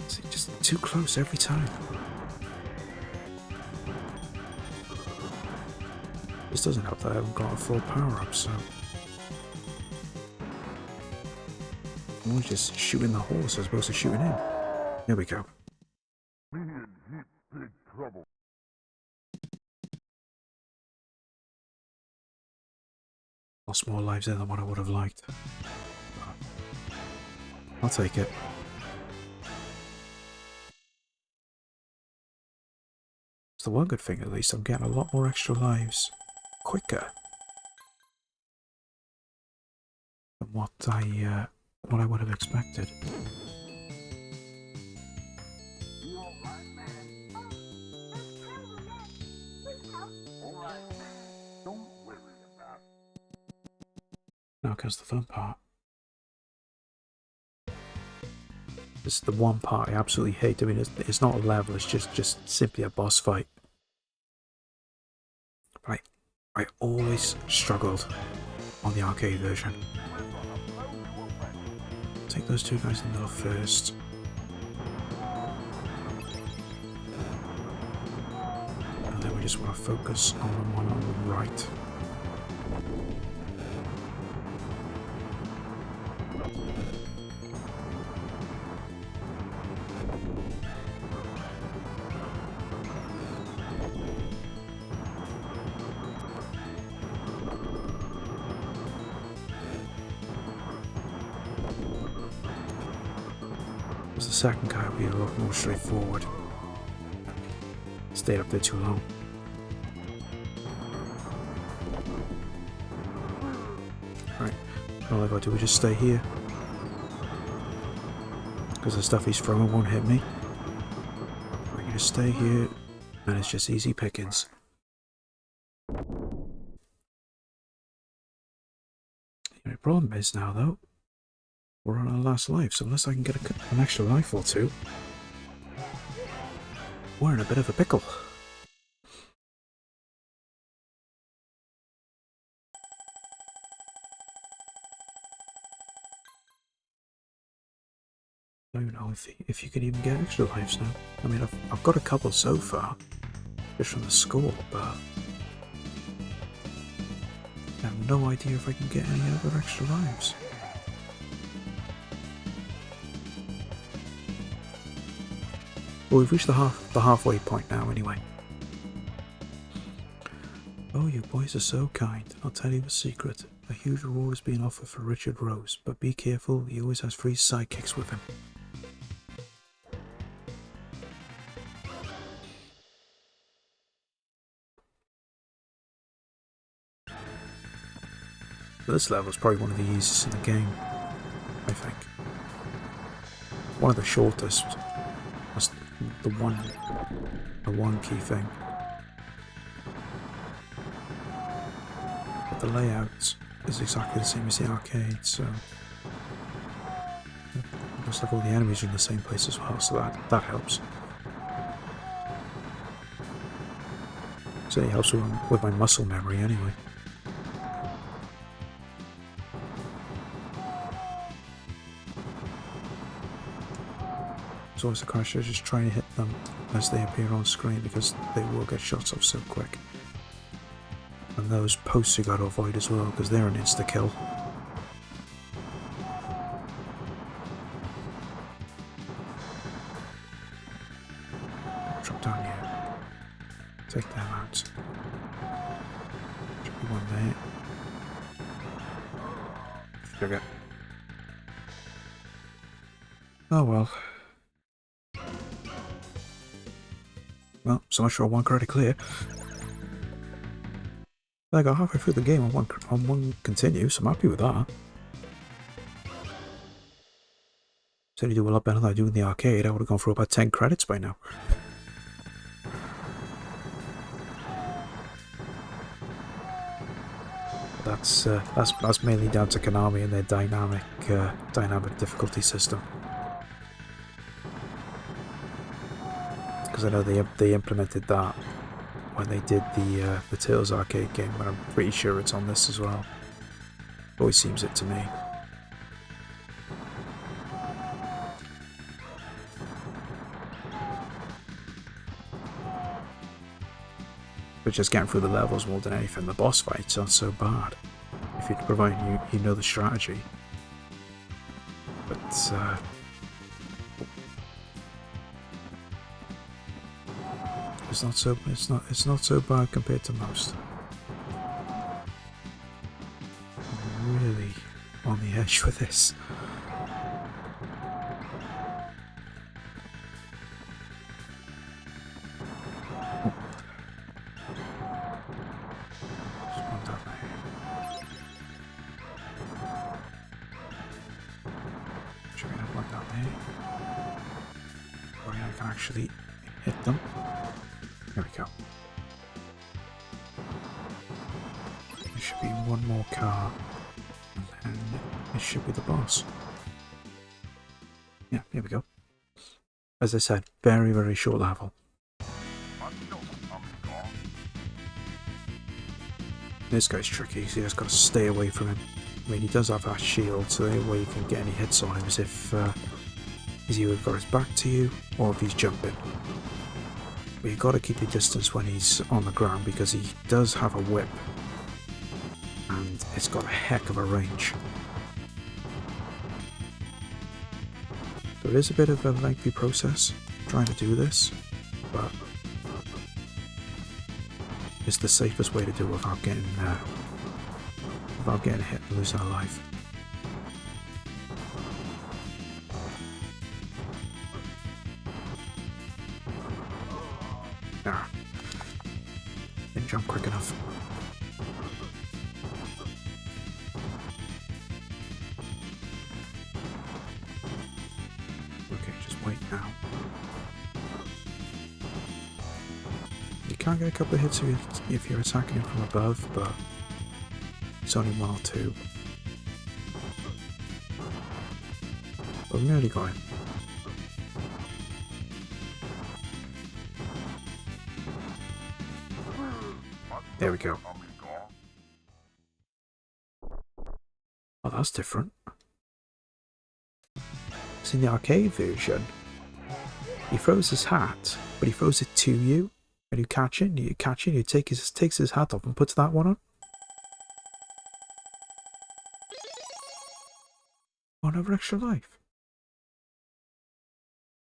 See, just too close every time. This doesn't help that I haven't got a full power up, so I'm always just shooting the horse as opposed to shooting in. There we go. Lost more lives there than what I would have liked. I'll take it. It's the one good thing, at least I'm getting a lot more extra lives quicker than what I would have expected. Now comes the fun part. This is the one part I absolutely hate. I mean, it's not a level, it's just simply a boss fight. Right. I always struggled on the arcade version. Take those two guys in the middle first. And then we just want to focus on the one on the right. The second guy will be a lot more straightforward. Stayed up there too long. Right, all I gotta do is just stay here. Because the stuff he's throwing won't hit me. I can just stay here, and it's just easy pickings. The problem is now, though, we're on our last life, so unless I can get an extra life or two, we're in a bit of a pickle. I don't know if you can even get extra lives now. I mean, I've got a couple so far, just from the score, but I have no idea if I can get any other extra lives. Well, we've reached the halfway point now, anyway. Oh, you boys are so kind. I'll tell you a secret. A huge reward is being offered for Richard Rose, but be careful, he always has 3 sidekicks with him. This level is probably one of the easiest in the game, I think. One of the shortest. That's the one key thing. But the layout is exactly the same as the arcade, so it looks like all the enemies are in the same place as well, so that helps. So it helps with my muscle memory anyway. Always the crash, just trying to hit them as they appear on screen because they will get shots off so quick. And those posts you got to avoid as well because they're an insta kill. Drop down here. Take them out. Should be one there. Sugar. Oh well. Well, so much for one credit clear. I got halfway through the game on one continue, so I'm happy with that. Said you do a lot better than I do in the arcade. I would have gone for about 10 credits by now. That's mainly down to Konami and their dynamic difficulty system. Because I know they implemented that when they did the Tales arcade game, but I'm pretty sure it's on this as well. Always seems it to me. But just getting through the levels more than anything, the boss fights aren't so bad if you provide you know the strategy. But it's not so bad compared to most. I'm really on the edge with this. Actually hit them. There we go. There should be one more car, and then it should be the boss. Yeah, here we go. As I said, very, very short level. This guy's tricky, so you just got to stay away from him. I mean, he does have that shield, so the only way you can get any hits on him is if he's either got his back to you or if he's jumping. But you've got to keep your distance when he's on the ground because he does have a whip and it's got a heck of a range. So it is a bit of a lengthy process trying to do this, but it's the safest way to do it without getting hit and losing a life. Ah, didn't jump quick enough. can get a couple of hits if you're attacking him from above, but it's only 1 or 2. But we nearly got him. There we go. Oh, that's different. So in the arcade version, he throws his hat, but he throws it to you, and you catch it, and you catch it, and he takes his hat off and puts that one on. Oh, another extra life.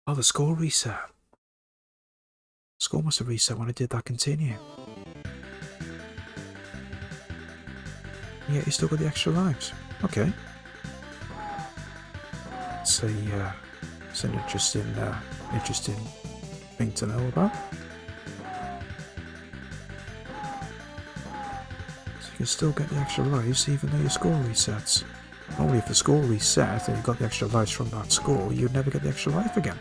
Oh, the score reset. Score must have reset when I did that continue. Yeah, you still got the extra lives. Okay. It's an interesting thing to know about. So you can still get the extra lives even though your score resets. Only if the score resets and you got the extra lives from that score, you'd never get the extra life again.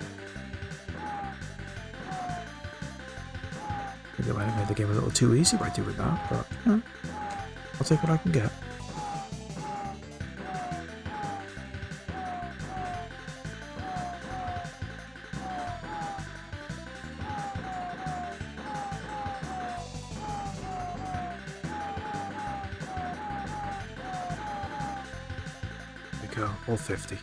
Maybe I made the game a little too easy by doing that, but yeah, I'll take what I can get. Go, all 50.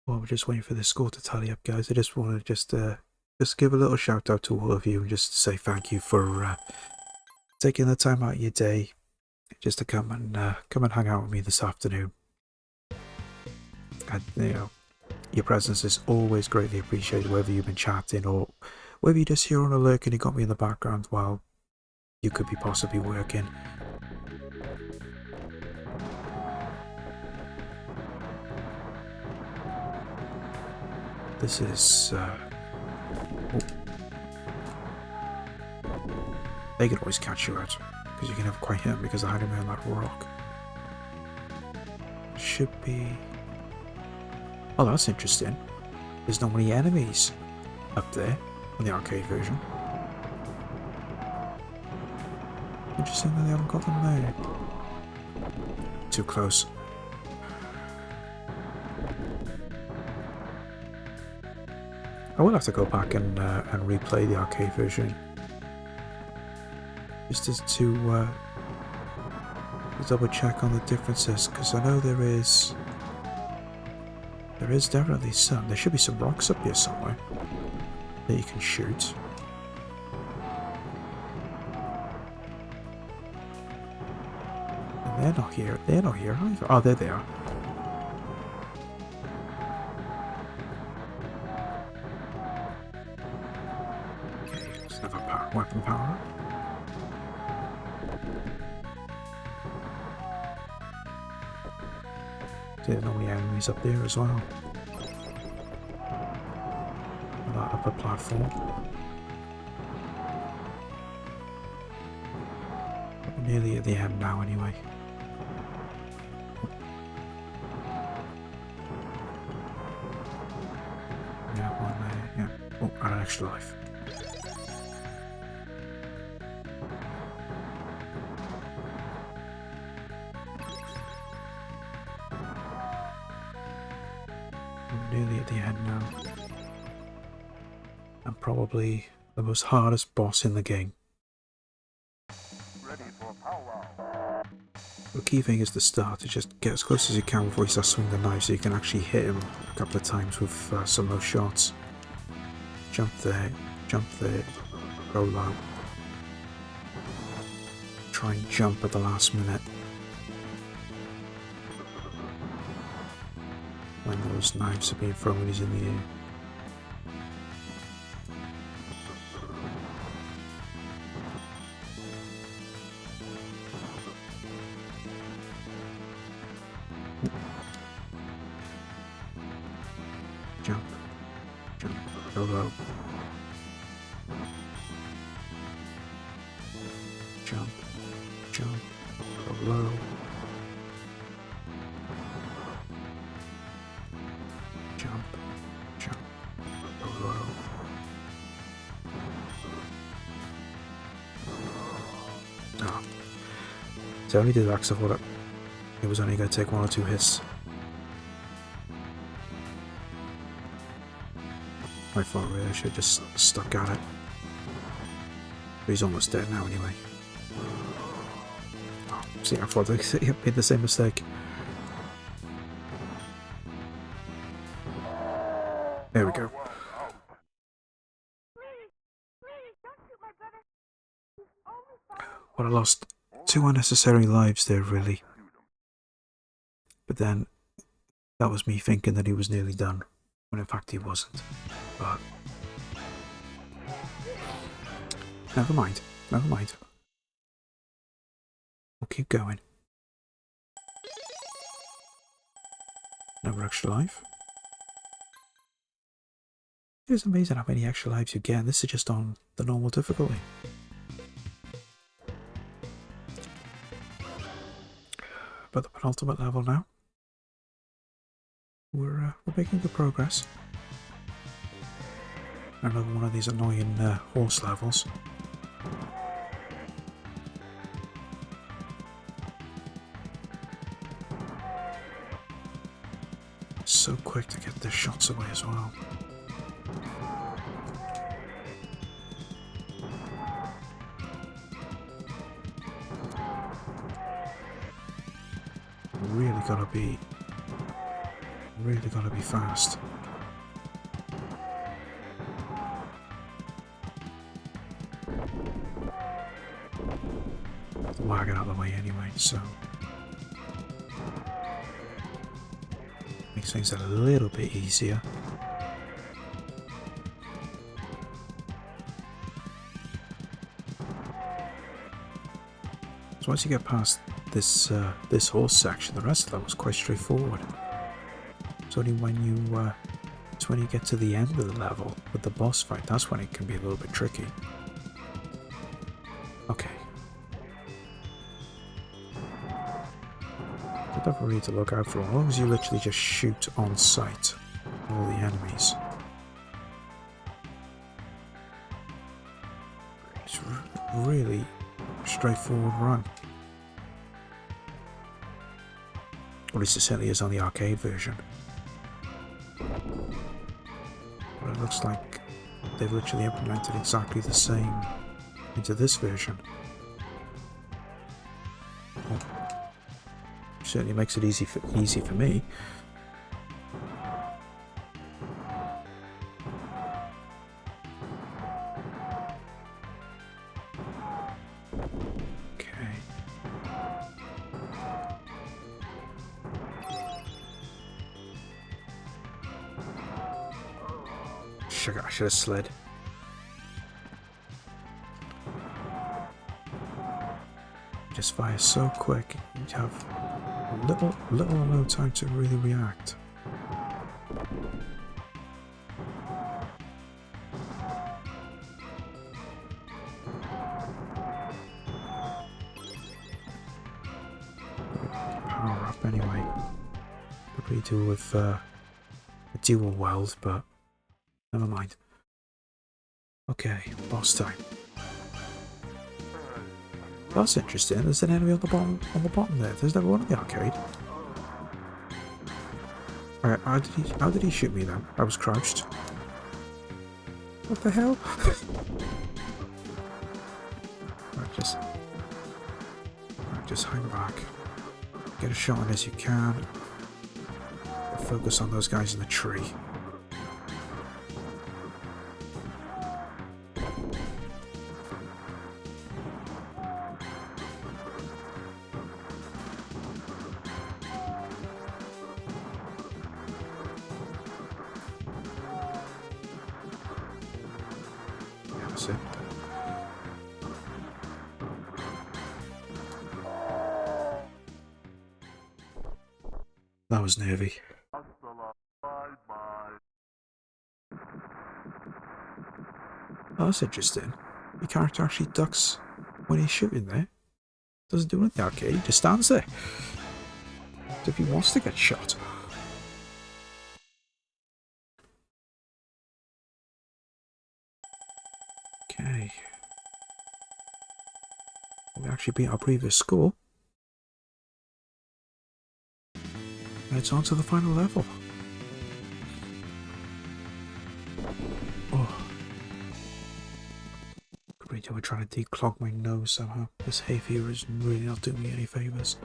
Well, we're just waiting for the score to tally up, guys. I just wanted to just give a little shout out to all of you and just say thank you for taking the time out of your day just to come and hang out with me this afternoon. And you know, your presence is always greatly appreciated, whether you've been chatting or whether you're just here on a lurk and you got me in the background while you could be possibly working. This is they can always catch you out because you can never quite hit them because they're hiding behind that rock. Should be. Oh, that's interesting. There's not many enemies up there in the arcade version. Interesting that they haven't got them there. Too close. I will have to go back and replay the arcade version. Just to double check on the differences, because I know there is definitely some. There should be some rocks up here somewhere that you can shoot. And they're not here. They're not here either. Oh, there they are. Okay, let's have a weapon power up. There's no many enemies up there as well. That upper platform. We're nearly at the end now anyway. Yeah, one there, yeah. Oh, and an extra life. Nearly at the end now. And probably the most hardest boss in the game. Ready for powwow. The key thing is to start to just get as close as you can before you start swinging the knife so you can actually hit him a couple of times with some of those shots. Jump there, roll out. Try and jump at the last minute. When those knives are being thrown when he's in the air. Jump, go low. Jump, go low. Jump, Oh. So I only did that because I thought it was only going to take 1 or 2 hits. I thought really I should have just stuck at it. But he's almost dead now anyway. Oh, see, I thought I made the same mistake. There we go. Well, I lost 2 unnecessary lives there, really. But then, that was me thinking that he was nearly done, when in fact he wasn't. But never mind, never mind. We'll keep going. Another extra life. It's amazing how many extra lives you get. This is just on the normal difficulty. But the penultimate level now. We're making good progress. Another one of these annoying horse levels. So quick to get the shots away as well. Really gotta be fast. Wagon out of the way anyway, so makes things a little bit easier. So once you get past this this horse section, the rest of that was quite straightforward. It's only when you get to the end of the level with the boss fight, that's when it can be a little bit tricky. Okay. Nothing really to look out for, as long as you literally just shoot on sight all the enemies. It's really straightforward run. Or at least it certainly is on the arcade version. But it looks like they've literally implemented exactly the same into this version. Well, certainly makes it easy for me. I should have slid. Just fire so quick, you have little or no time to really react. Power up anyway. Probably deal with a dual weld, but never mind. Okay, boss time. That's interesting. There's an enemy on the bottom there. There's never one in the arcade. Alright, how did he shoot me then? I was crouched. What the hell? Right, just hang back. Get a shot on as you can. Focus on those guys in the tree. That's it. That was nervy. Oh, that's interesting. The character actually ducks when he's shooting there. Doesn't do anything in the arcade, he just stands there. As if he wants to get shot. Okay. We actually beat our previous score. And it's on to the final level. Oh. Could be doing trying to declog my nose somehow. This hay fever is really not doing me any favours.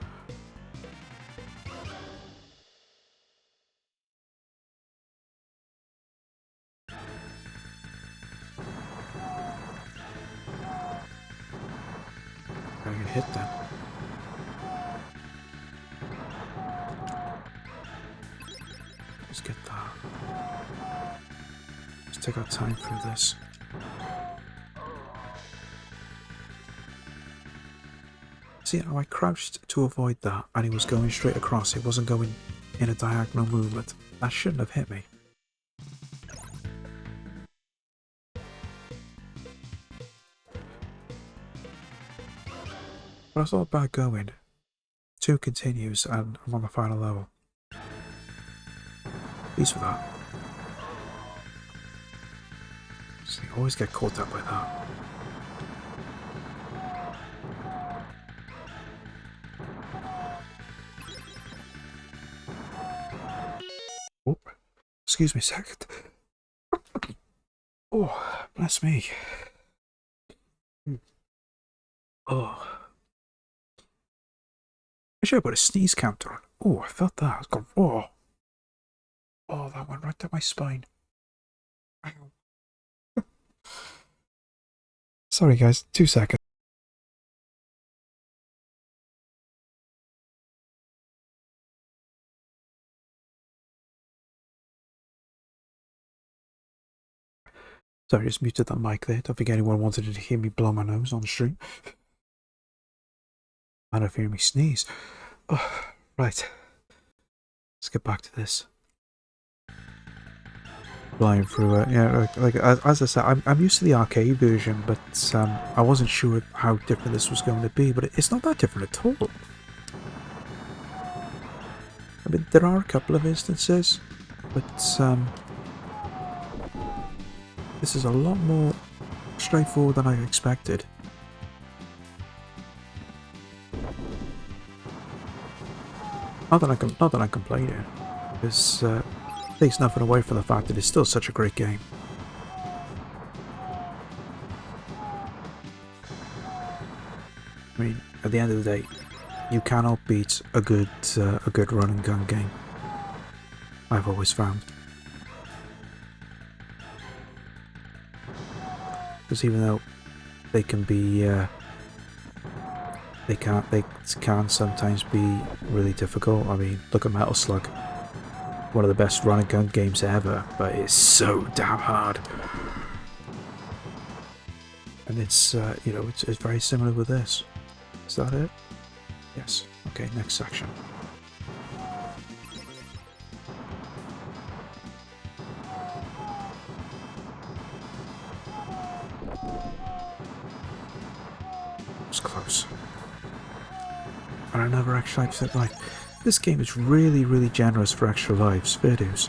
I get hit then. Let's get that. Let's take our time through this. See how I crouched to avoid that and he was going straight across. It wasn't going in a diagonal movement. That shouldn't have hit me. But I thought about going. 2 continues and I'm on the final level. Pleased with that. See, I always get caught up by that. Oh, excuse me a second. Oh, bless me. Oh. I should have put a sneeze counter on. Oh, I felt that. I was going, oh. Oh, that went right down my spine. Ow. Sorry guys, 2 seconds. Sorry, I just muted that mic there. Don't think anyone wanted to hear me blow my nose on stream. I don't hear me sneeze. Oh, right. Let's get back to this. Flying through it. Yeah, like as I said, I'm used to the arcade version, but I wasn't sure how different this was going to be, but it's not that different at all. I mean, there are a couple of instances, but this is a lot more straightforward than I expected. Not that I'm complaining, because takes nothing away from the fact that it's still such a great game. I mean, at the end of the day, you cannot beat a good run and gun game. I've always found. Because even though they can be, they can sometimes be really difficult. I mean, look at Metal Slug. One of the best run and gun games ever, but it's so damn hard. And it's, you know, it's very similar with this. Is that it? Yes. Okay, next section. It's close. And I never actually said, like, this game is really, really generous for extra lives. Fair dues.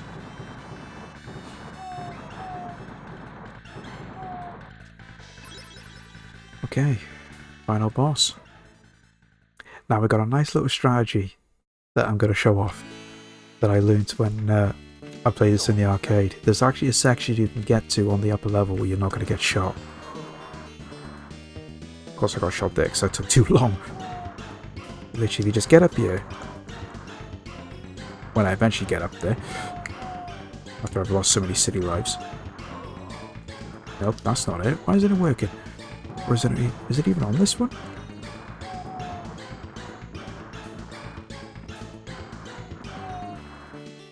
Okay, final boss. Now we've got a nice little strategy that I'm going to show off that I learned when I played this in the arcade. There's actually a section you can get to on the upper level where you're not going to get shot. Of course I got shot there because I took too long. Literally just get up here. When I eventually get up there, after I've lost so many city lives. Nope, that's not it. Why isn't it working? Or is it even on this one?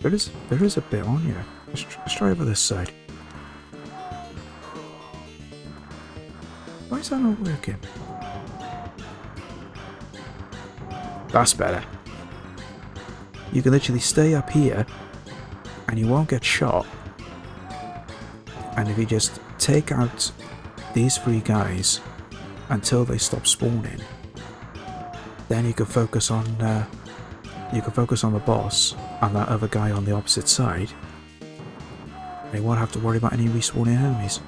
There is a bit on here. Let's try over this side. Why is that not working? That's better. You can literally stay up here and you won't get shot. And if you just take out these 3 guys until they stop spawning, then you can focus on the boss and that other guy on the opposite side. And you won't have to worry about any respawning enemies.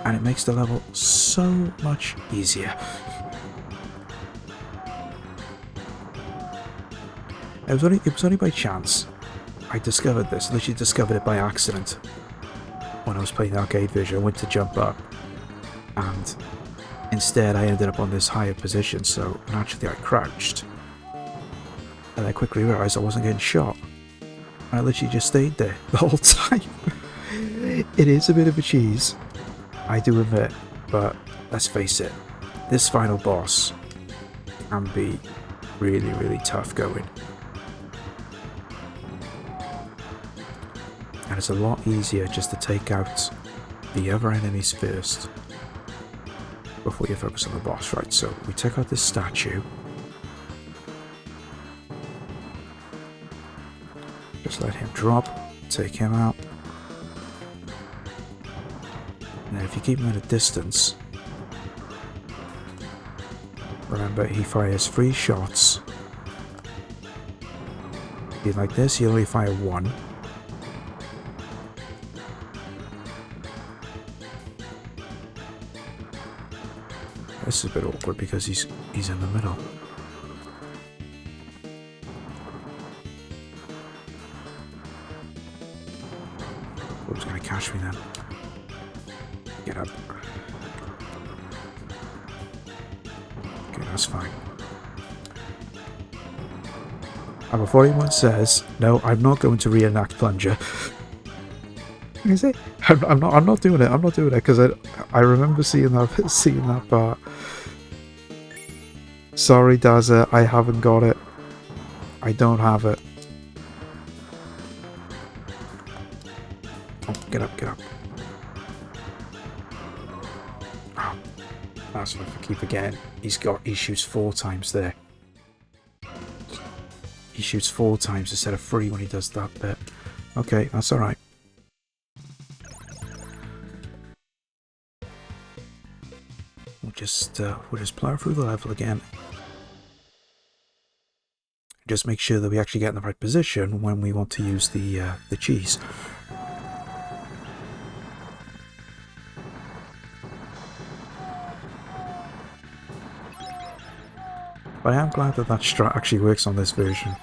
and it makes the level so much easier. It was only by chance I discovered this. Literally discovered it by accident when I was playing the arcade version. I went to jump up, and instead I ended up on this higher position. So naturally I crouched, and I quickly realised I wasn't getting shot. And I literally just stayed there the whole time. It is a bit of a cheese, I do admit, but let's face it, this final boss can be really, really tough going. And it's a lot easier just to take out the other enemies first before you focus on the boss, right? So we take out this statue. Just let him drop, take him out. Now if you keep him at a distance, remember he fires 3 shots. Be like this, he'll only fire 1. This is a bit awkward because he's in the middle. Who's gonna catch me then? Get up. Okay, that's fine. And before anyone says, no, I'm not going to reenact Plunger. Is it? I'm not doing it. I'm not doing it because I remember seeing that part. Sorry, Dazza, I haven't got it. I don't have it. Oh, get up, get up. Oh, that's what I keep forgetting. He shoots 4 times there. He shoots 4 times instead of 3 when he does that bit. Okay, that's alright. We'll just plow through the level again. Just make sure that we actually get in the right position when we want to use the cheese. But I am glad that strat actually works on this version,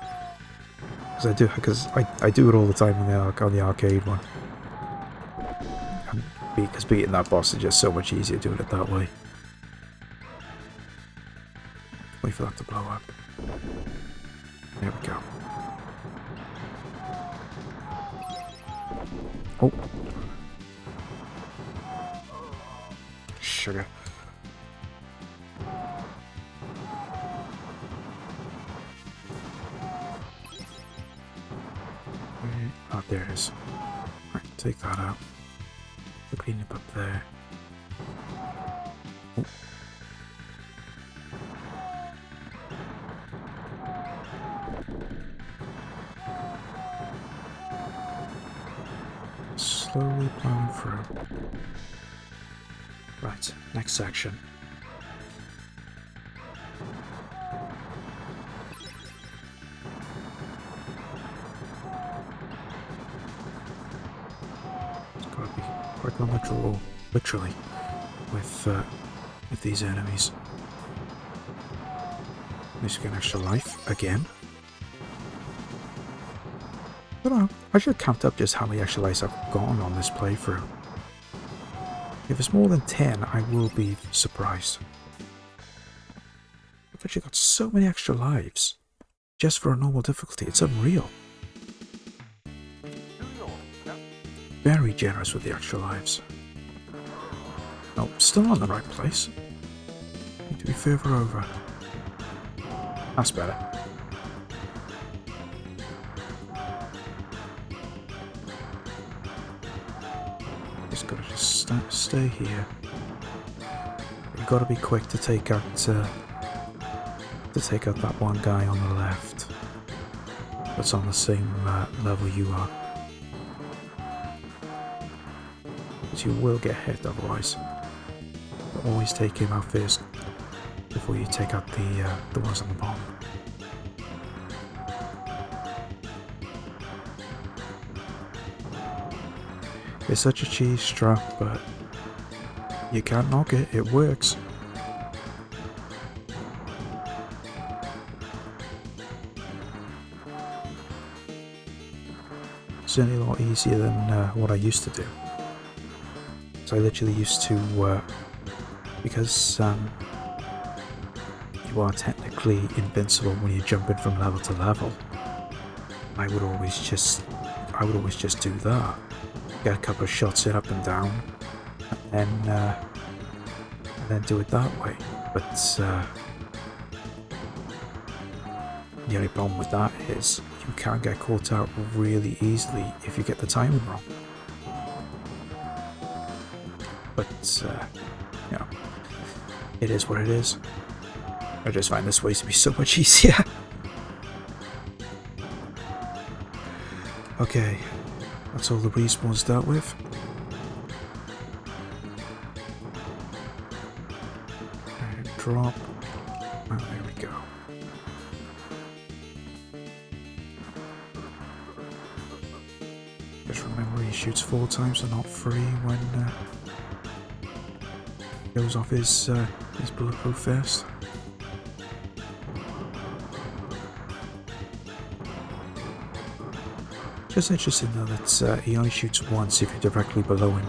because I do it all the time on the arcade one. Because beating that boss is just so much easier doing it that way. Wait for that to blow up. There we go. Oh. Sugar. Oh, there it is. Right, take that out. Clean it up there. Oh. Slowly plowing through. Right, next section. It's gotta be quite on the draw, literally, with these enemies. At least we get an extra life again. I don't know, I should count up just how many extra lives I've gotten on this playthrough. If it's more than 10, I will be surprised. I've actually got so many extra lives just for a normal difficulty, it's unreal. Very generous with the extra lives. No, still on the right place. Need to be further over. That's better. Just gotta stay here. You've got to be quick to take out that one guy on the left. That's on the same level you are. Because you will get hit otherwise. But always take him out first before you take out the ones on the bottom. It's such a cheese trap, but You can't knock it, it works. Certainly a lot easier than what I used to do. So I literally used to, because you are technically invincible when you're jumping from level to level, I would always just do that. Get a couple of shots in up and down, and then do it that way. But the only problem with that is you can get caught out really easily if you get the timing wrong. But you know, it is what it is. I just find this way to be so much easier. Okay, that's all the respawns dealt with. And drop. Oh, there we go. Just remember he shoots 4 times and not 3 when goes off his bulletproof vest. Just interesting though that he only shoots once if you're directly below him.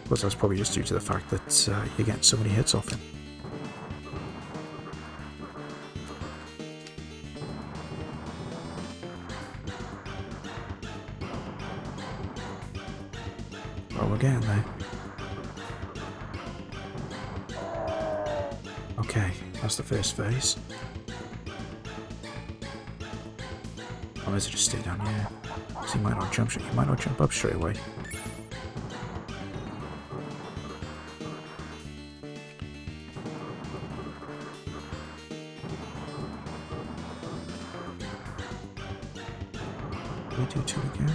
Of course, that's probably just due to the fact that you're getting so many hits off him. Oh, again there. Okay, that's the first phase. Or does it just stay down here? So he might not jump up straight away. Did we do 2 again?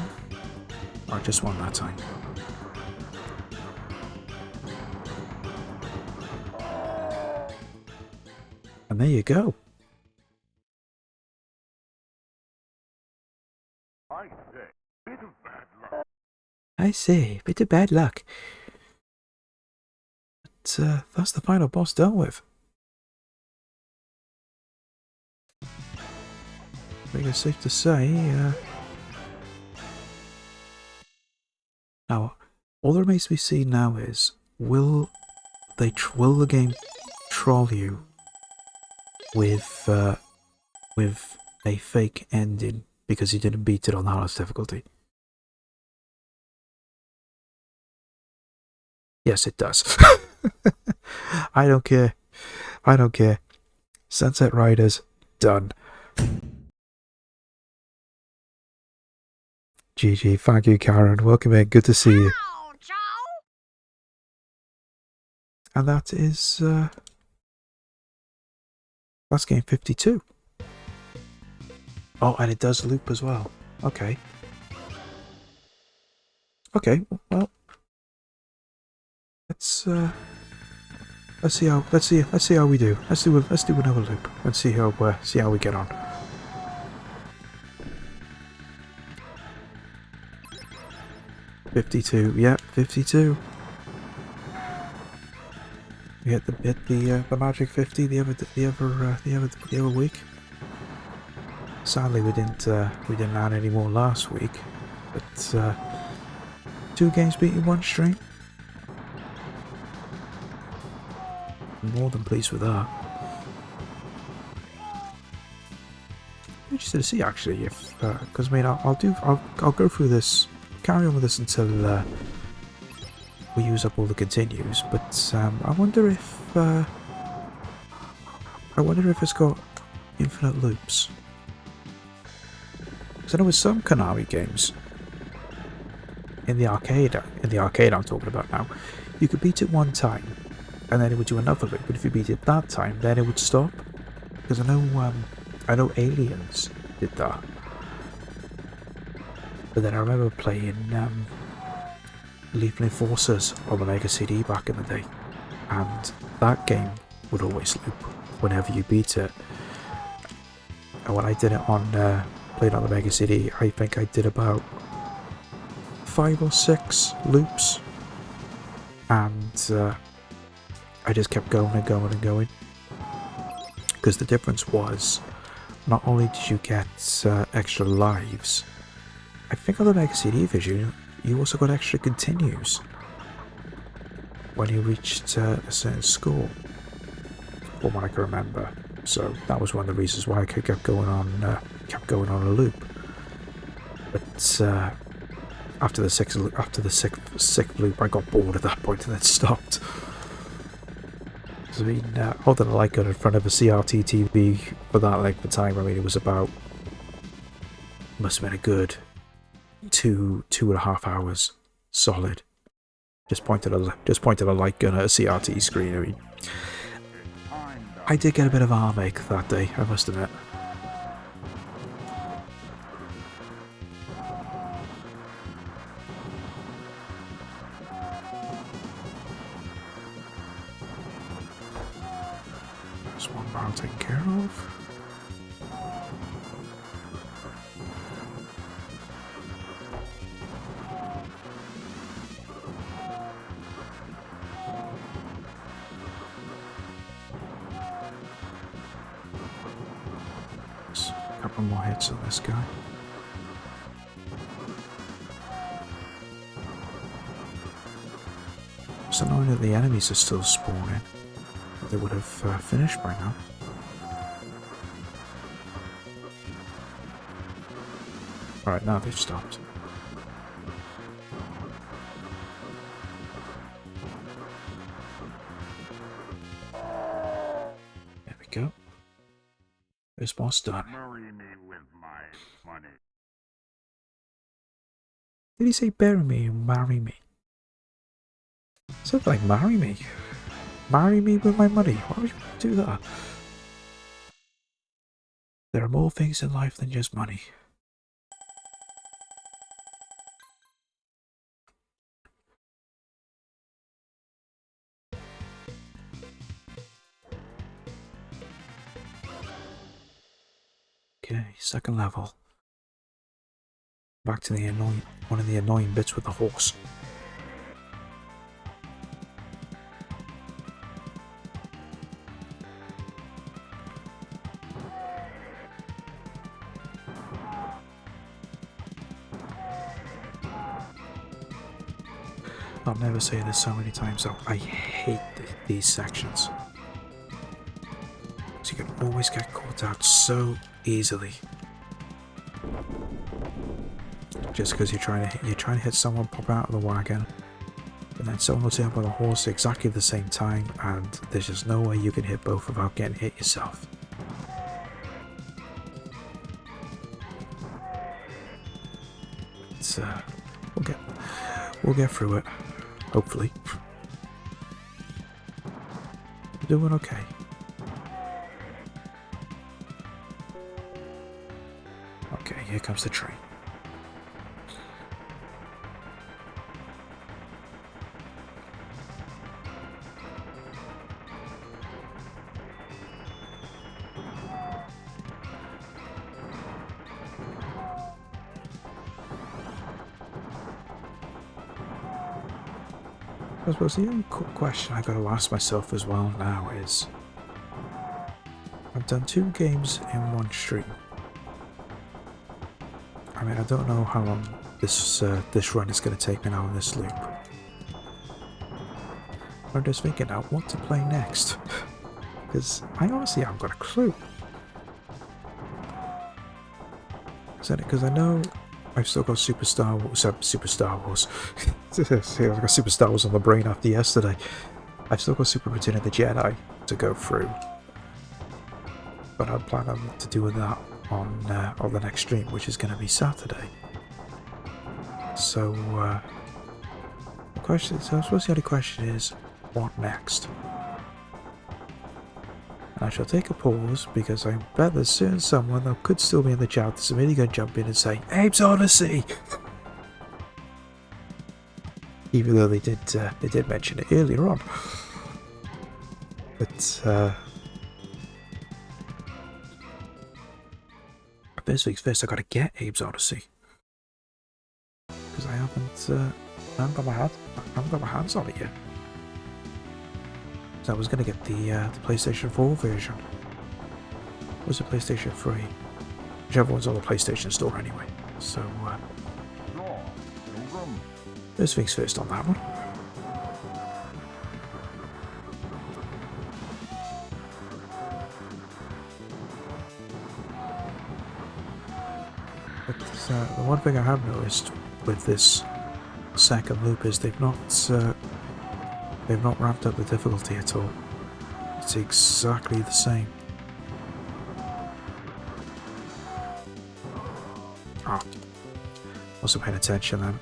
Or just 1 that time? And there you go. I say, bit of bad luck. But that's the final boss dealt with. I think it's safe to say, now, all that remains to be seen now is, will the game troll you with a fake ending because you didn't beat it on the hardest difficulty? Yes, it does. I don't care. I don't care. Sunset Riders, done. GG, thank you, Karen. Welcome in. Good to see you. And that is that's game 52. Oh, and it does loop as well. Okay. Okay. Well, let's see how we do. Let's do another loop and see how we get on. $52, yeah, 52. We hit the magic 50 the other week. Sadly, we didn't add any more last week, but 2 games beating 1 stream. I'm more than pleased with that. Interested to see actually if because I mean I'll go through this, carry on with this until we use up all the continues, but I wonder if it's got infinite loops. Because I know with some Konami games in the arcade I'm talking about now, you could beat it 1 time and then it would do another loop, but if you beat it that time then it would stop. Because I know Aliens did that. But then I remember playing Lethal Enforcers on the Mega CD back in the day, and that game would always loop whenever you beat it. And when I did it on played on the Mega CD, I think I did about 5 or 6 loops, and I just kept going and going and going. Because the difference was, not only did you get extra lives, I think on the Mega CD version, you also got extra continues when you reached a certain score, from what I can remember. So that was one of the reasons why I kept going on a loop. But after the sixth loop, I got bored at that point and then stopped. I mean, holding a light gun in front of a CRT TV for that length of time, I mean, it was about, must have been a good 2.5 hours solid. Just pointed a light gun at a CRT screen. I mean, I did get a bit of arm ache that day, I must admit. There's one barrel taken care of. A couple more hits on this guy. It's annoying that the enemies are still spawning. They would have finished by now. Alright, now they've stopped. There we go. This boss done. Marry me with my money. Did he say bury me or marry me? Something like marry me. Marry me with my money. Why would you do that? There are more things in life than just money. Okay, second level. Back to the one of the annoying bits with the horse. I'll never say this so many times though, I hate these sections. So you can always get caught out so easily. Just because you're trying to hit someone, pop out of the wagon, and then someone will turn up on the horse at exactly the same time, and there's just no way you can hit both without getting hit yourself. It's we'll get through it. Hopefully. We're doing okay. Okay, here comes the train. I suppose the only question I gotta ask myself as well now is, I've done 2 games in one stream. I mean, I don't know how long this run is gonna take me now in this loop. I'm just thinking now what to play next, because I honestly haven't got a clue. Because I know I've still got Super Star Wars. I got Super Star Wars on the brain after yesterday. I've still got Super Return of the Jedi to go through, but I'm planning to do that on the next stream, which is going to be Saturday. So I suppose the only question is, what next? And I shall take a pause because I bet there's certain someone that could still be in the chat that's immediately going to jump in and say, Abe's Odyssey! Even though they did mention it earlier on. But first things first, I gotta get Abe's Odyssey. Because I haven't got my hands on it yet. So I was gonna get the PlayStation 4 version. Was it PlayStation 3? Whichever one's on the PlayStation Store anyway. So first things first on that one. But the one thing I have noticed with this second loop is they've not ramped up the difficulty at all. It's exactly the same. Oh, wasn't paying attention then.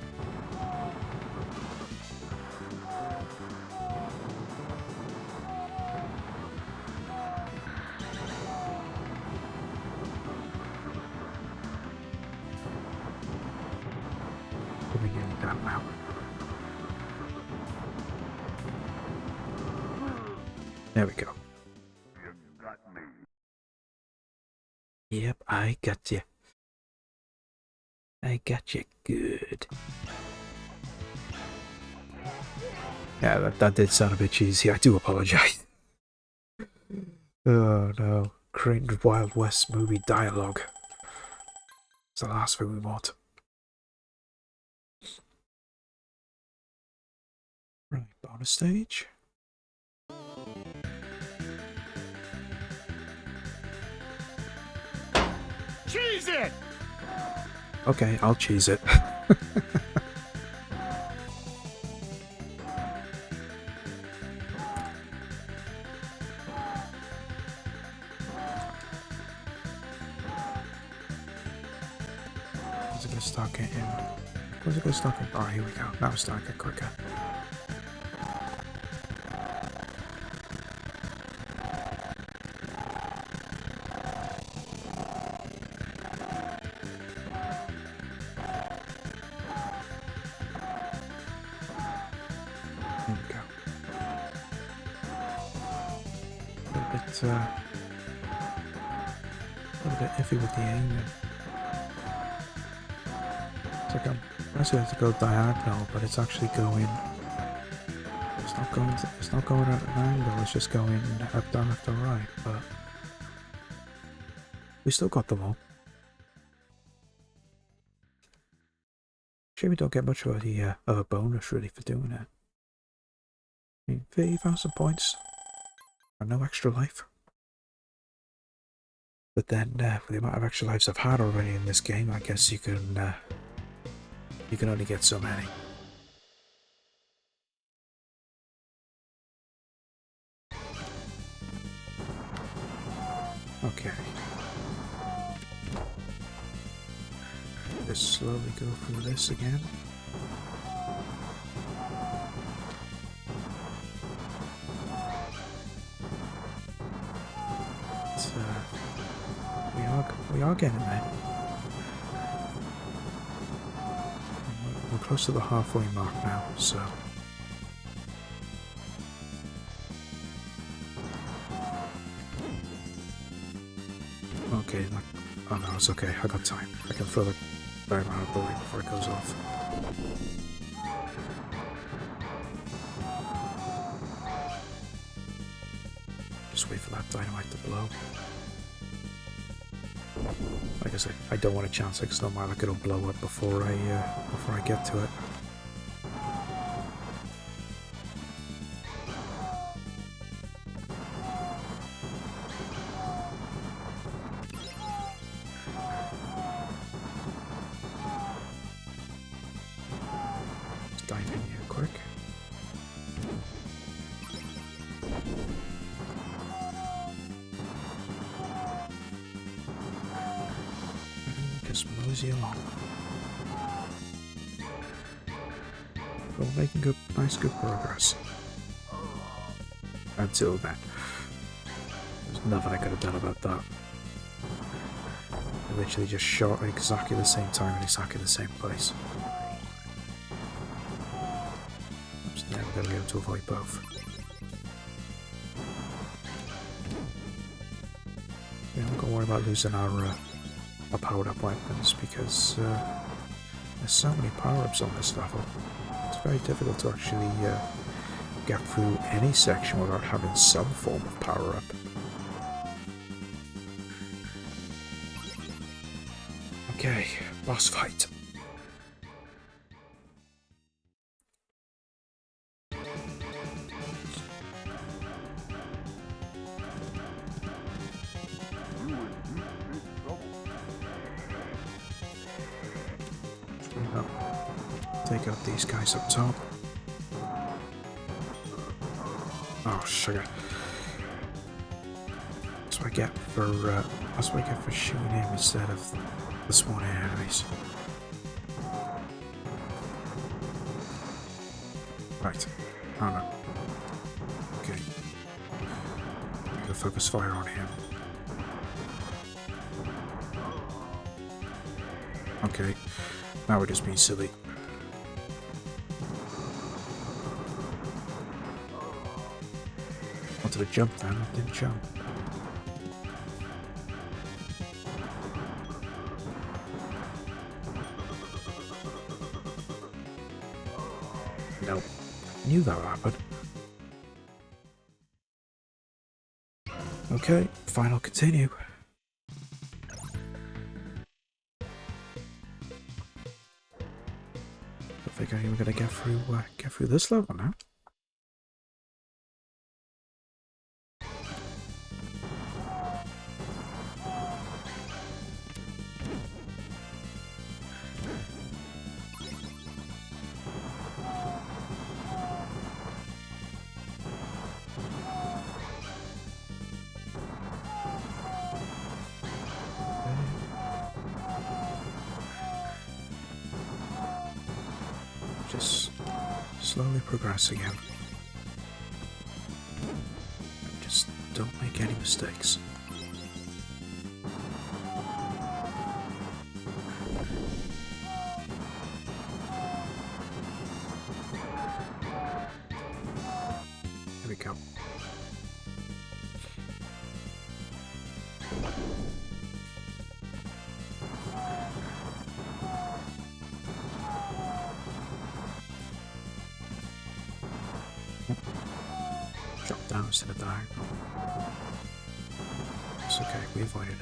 Let me get that now. There we go. Yep, I got you. I got you good. Yeah, that did sound a bit cheesy. I do apologize. Oh no. Cringe Wild West movie dialogue. It's the last thing we want. Right, bonus stage. Cheese it! Okay, I'll cheese it. Is it gonna start getting... Where's it gonna start getting... Oh, here we go. Now it's starting to get quicker. A bit iffy with the aiming. It's like I'm actually have to go diagonal, but it's actually going. It's not going at an angle. It's just going up, down, left, or right. But we still got them all. Sure, we don't get much of a bonus really for doing it. I mean, 30,000 points and no extra life. But then, with the amount of extra lives I've had already in this game, I guess you can only get so many. Okay. Just slowly go through this again. We are getting there. We're close to the halfway mark now, so. Okay, oh no, it's okay. I got time. I can throw the timer out the way before it goes off. Just wait for that dynamite to blow. Like I said, I don't want to chance it because no matter it'll blow up before I get to it. Let's dive in here quick. Just mosey along. We're making good, nice, good progress. Until then. There's nothing I could have done about that. I literally just shot at exactly the same time in exactly the same place. I'm just never going to be able to avoid both. Yeah, I'm not going to worry about losing our powered up weapons because There's so many power-ups on this level. It's very difficult to actually get through any section without having some form of power-up. Okay, boss fight. Take out these guys up top. Oh, sugar. That's what I get for shooting him instead of the spawning enemies. Right. Oh no. Okay. I'm gonna focus fire on him. Okay. Now we're just being silly. Wanted to jump then, didn't jump. Nope. Knew that would happen. Okay, final continue. I think I'm even gonna get through this level now. Just slowly progress again. Just don't make any mistakes. Here we go. Drop down instead of dying. It's okay, we avoided it.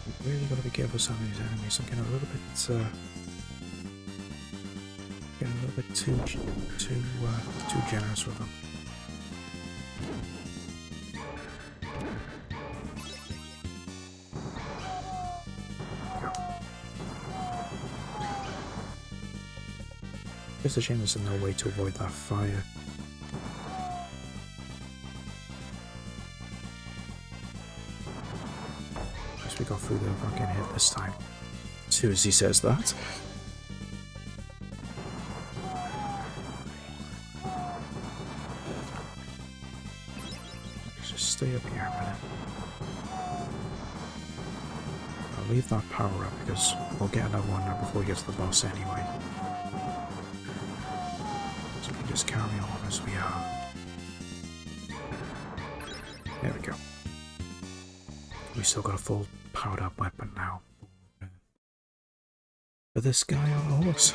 We've really got to be careful with some of these enemies. I'm getting a little bit too generous with them. It's a shame there's no way to avoid that fire. At least we got through the fucking hit this time. As soon as he says that. Let's just stay up here a minute. I'll leave that power up because we'll get another one now before we get to the boss anyway. Just carry on as we are. There we go. We still got a full powered up weapon now. For this guy on the horse.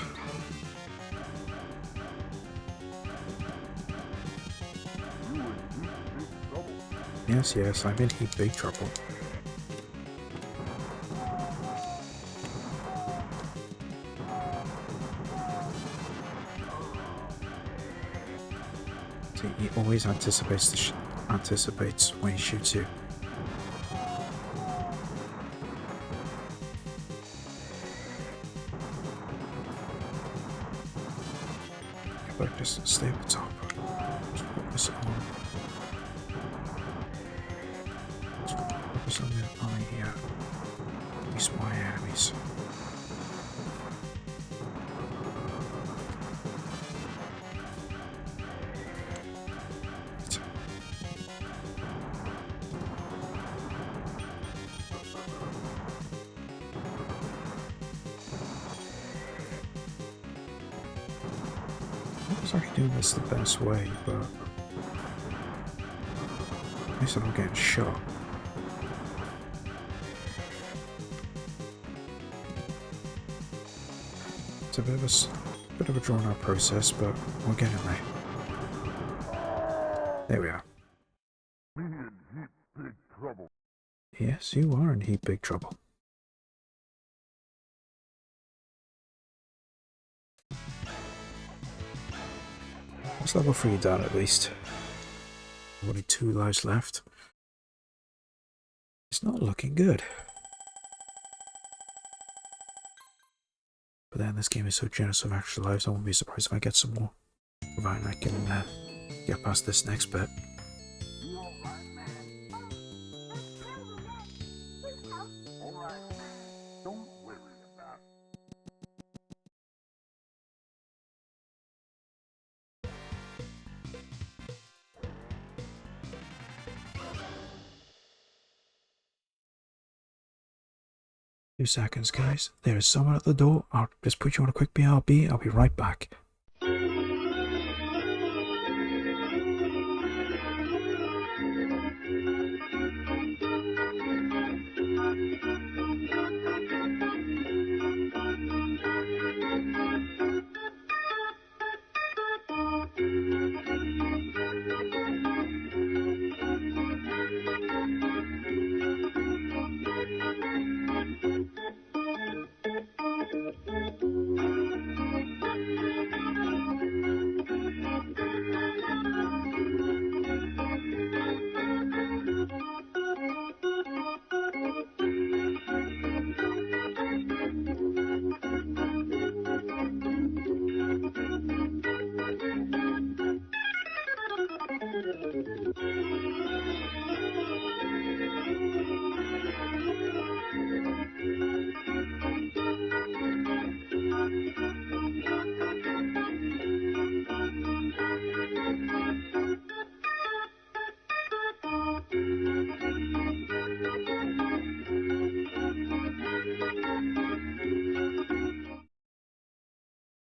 Yes, I'm in big trouble. He always anticipates when he shoots you. But just stay up the top. Just focus on. Just focus on the respawn enemies. I was actually doing this the best way, but At least I'm not getting shot. It's a bit of a drawn out process, but we're getting there. There we are. We in heap big trouble. Yes, you are in heap big trouble. Let's level 3 down at least. Only 2 lives left. It's not looking good. But then this game is so generous of extra lives, I won't be surprised if I get some more. Providing I can get past this next bit. Few seconds, guys. There is someone at the door. I'll just put you on a quick BRB. I'll be right back.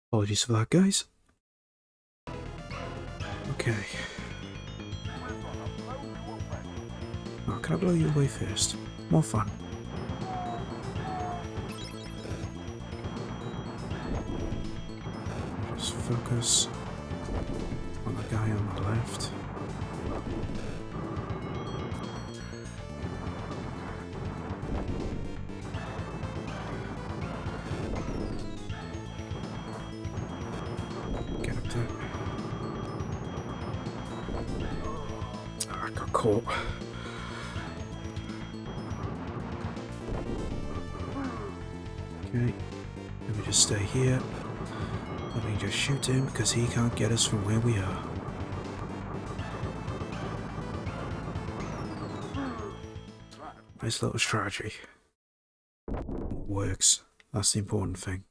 Apologies for that, guys. Okay. Oh, can I blow you away first? More fun. Just focus on the guy on the left. I got caught. Okay, let me just stay here. Let me just shoot him because he can't get us from where we are. Nice little strategy. Works. That's the important thing.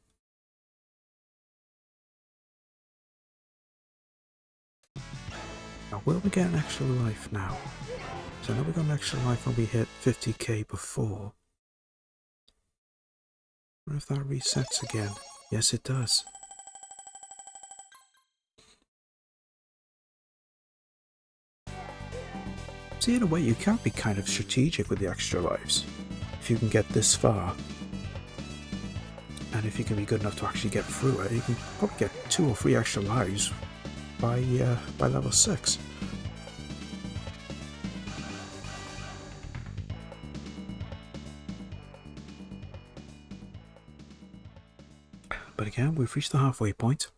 Now, will we get an extra life now? So I know we got an extra life when we hit 50k before. I wonder if that resets again. Yes, it does. See, in a way, you can be kind of strategic with the extra lives. If you can get this far. And if you can be good enough to actually get through it, you can probably get 2 or 3 extra lives by level 6. But again, we've reached the halfway point.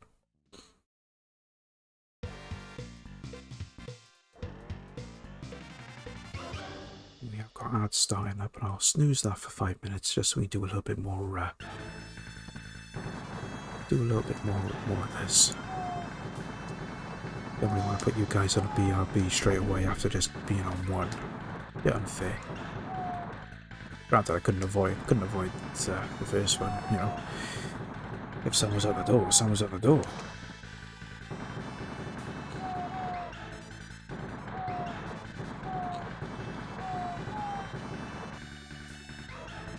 We have got ads starting up, and I'll snooze that for 5 minutes just so we do a little bit more. Do a little bit more of this. Don't really want to put you guys on a BRB straight away after just being on one. Bit unfair. Granted, I couldn't avoid the first one, you know. If someone's at the door, someone's at the door.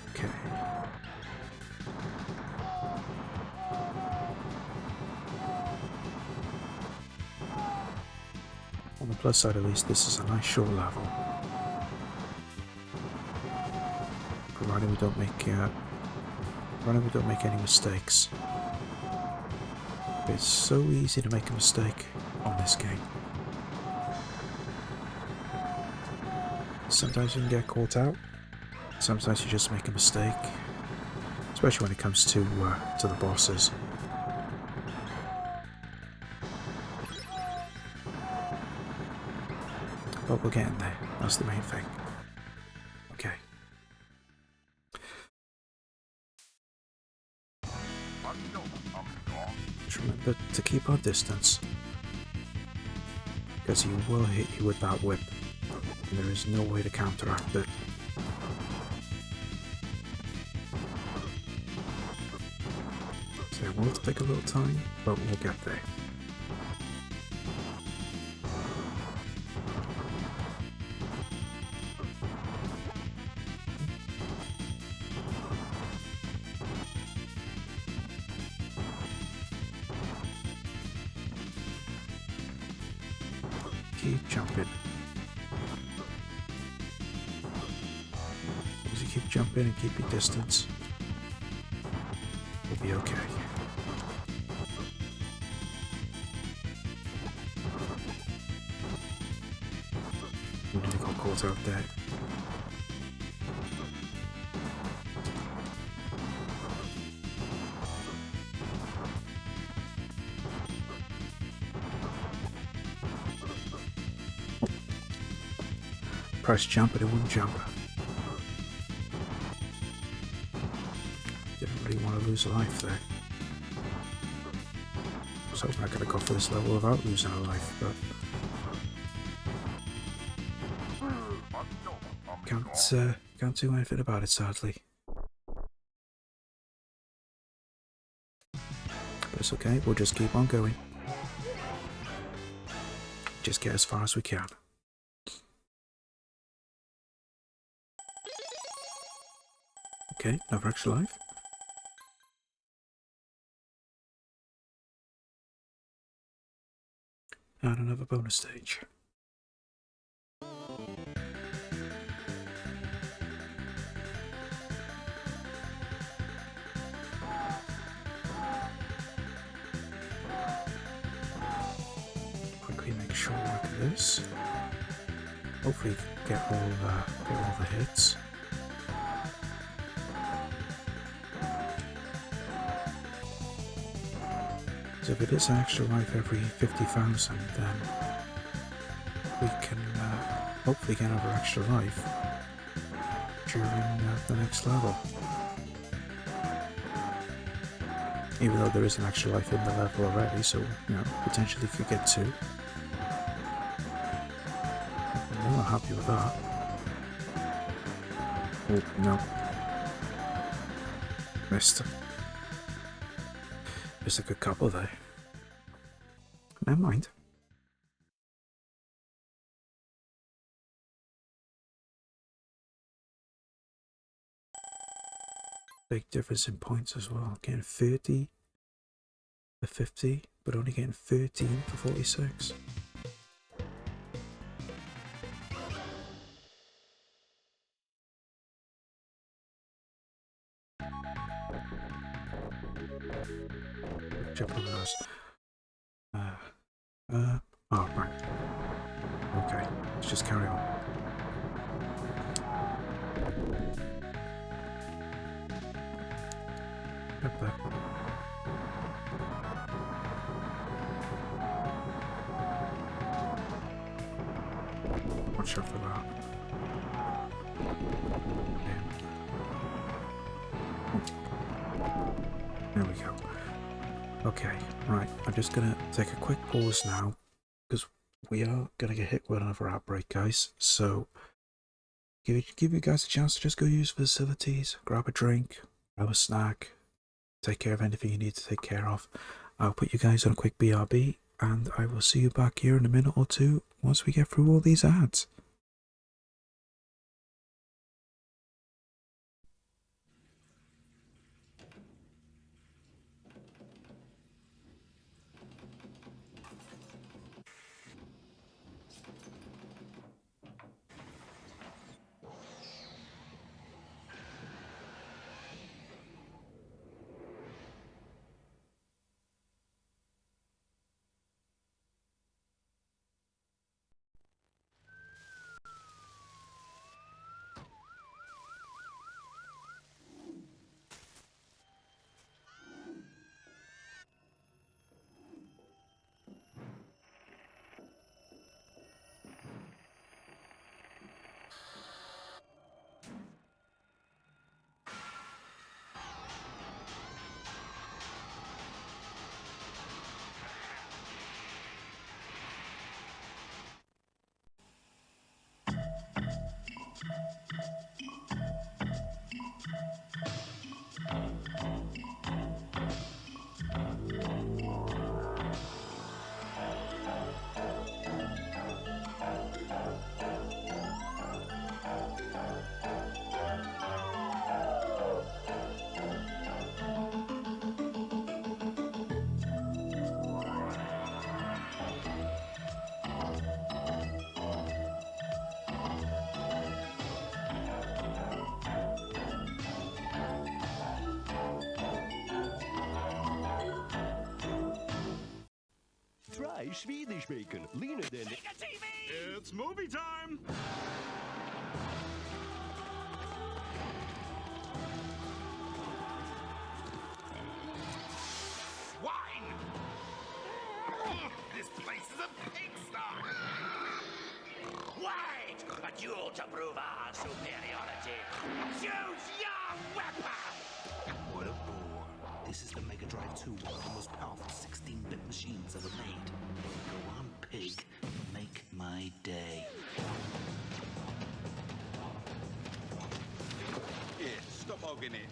Okay. On the plus side, at least, this is a nice short level. provided we don't make any mistakes. It's so easy to make a mistake on this game. Sometimes you can get caught out. Sometimes you just make a mistake, especially when it comes to the bosses. But we're getting there. That's the main thing. Okay. Just remember to keep our distance, because he will hit you with that whip, and there is no way to counteract it. So it will take a little time, but we'll get there. Keep jumping. As you keep jumping and keep your distance, we'll be okay. We nearly got caught out there. Press jump and it wouldn't jump. Didn't really want to lose a life there. So I'm not going to go for this level without losing a life, but can't do anything about it, sadly. But it's okay, we'll just keep on going. Just get as far as we can. Okay, another extra life. And another bonus stage. Quickly make sure like this. Hopefully get all the hits. So if it is an extra life every 50,000, then we can hopefully get another extra life during the next level. Even though there is an extra life in the level already, so you know, potentially if you get 2. I'm not happy with that. Oh, no. Missed. Missed a good couple there. Never mind. Big difference in points as well. Getting 30 for 50, but only getting 13 for 46. Jump on those. Oh, right. Okay, let's just carry on. Up there. Watch out for that. There we go. Okay, right, I'm just gonna take a quick pause now, because we are gonna get hit with another outbreak, guys, so give you guys a chance to just go use facilities, grab a drink, grab a snack, take care of anything you need to take care of. I'll put you guys on a quick BRB, and I will see you back here in a minute or two once we get through all these ads. Try Swedish bacon, leaner than... It's movie time! Wine! This place is a pigsty! Wait! But you to prove our superiority, choose your weapon! What a bore. This is the Mega Drive 2, one of the most powerful 16-bit machines ever made. Go on, pig. Make my day. Yeah, stop hogging it.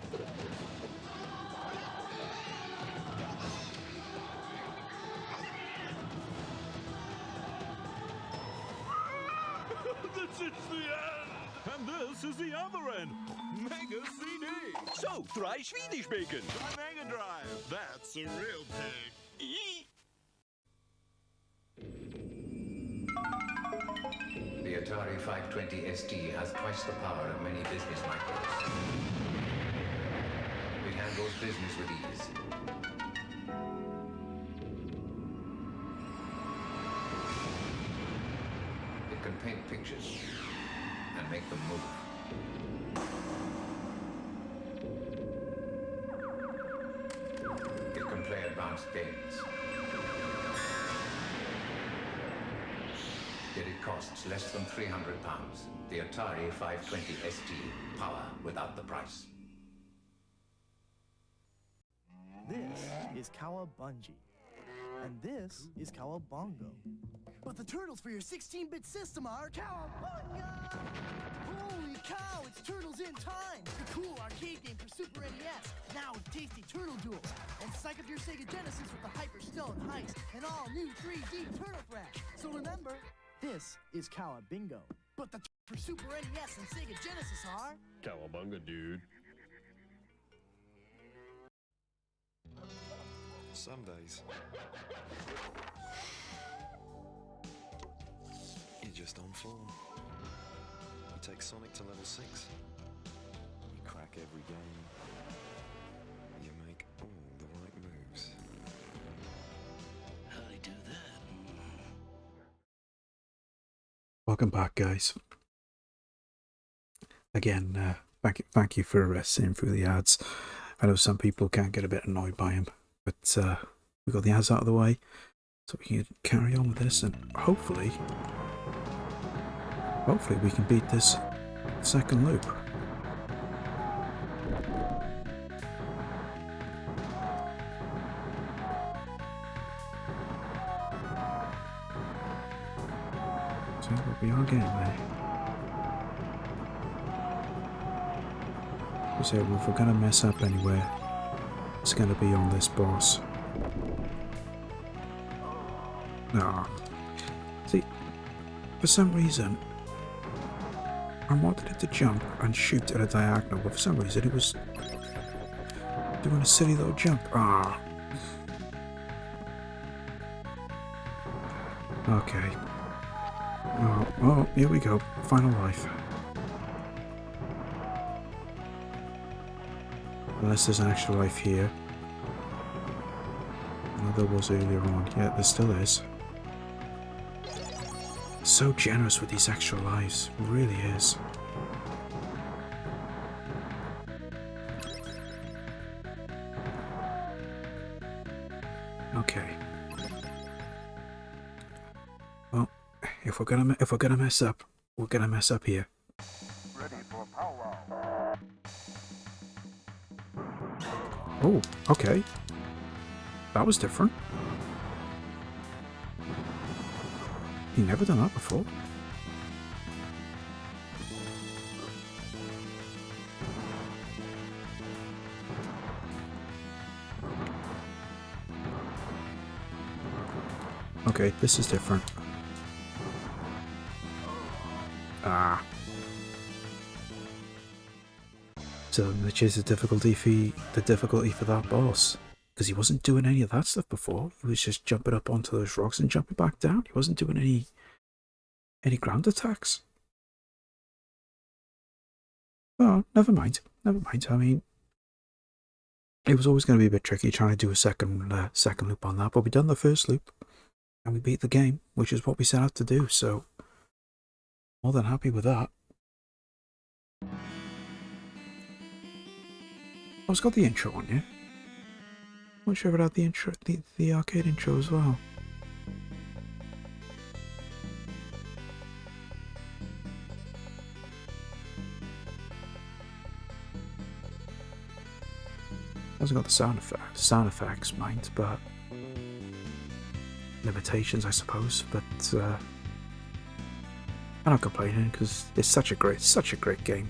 This is the end! And this is the other end. Mega CD. So, try Swedish bacon. Try Mega Drive. That's a real pig. The Atari 520 ST has twice the power of many business micros. It handles business with ease. It can paint pictures and make them move. It can play advanced games. Yet it costs less than £300. The Atari 520 ST. Power without the price. This is Cowabunga. And this is Cowabunga. But the turtles for your 16-bit system are Cowabunga! Holy cow, it's Turtles in Time! The cool arcade game for Super NES, now with tasty turtle duels. And psych up your Sega Genesis with the Hyper Stone Heist and all new 3D Turtle Thrash. So remember, this is Cowabunga. But the for Super NES and Sega Genesis are... Cowabunga, dude. Some days, you're just on form. You take Sonic to level 6. You crack every game. You make all the right moves. How'd he do that? Welcome back, guys. Again, thank you for sitting through the ads. I know some people can get a bit annoyed by them, but we got the ads out of the way, so we can carry on with this, and hopefully we can beat this second loop. So we are getting there. So if we're going to mess up anywhere, it's going to be on this boss. No. See, for some reason, I wanted it to jump and shoot at a diagonal, but for some reason it was doing a silly little jump. Ah. Okay. Oh, here we go. Final life. Unless there's an extra life here. No, there was earlier on. Yeah, there still is. So generous with these extra lives. It really is. Okay. Well, if we're gonna mess up, we're gonna mess up here. Ready for powwow. Oh, okay. That was different. You've never done that before. Okay, this is different. Ah. So which is the difficulty for that boss. Because he wasn't doing any of that stuff before. He was just jumping up onto those rocks and jumping back down. He wasn't doing any ground attacks. Oh, never mind. Never mind. I mean, it was always going to be a bit tricky trying to do a second loop on that, but we done the first loop and we beat the game, which is what we set out to do. So more than happy with that. Oh, it's got the intro on, yeah? I'm not sure if it had the intro, the arcade intro as well. Hasn't got the sound effects, mind, but limitations, I suppose. But I'm not complaining because it's such a great game.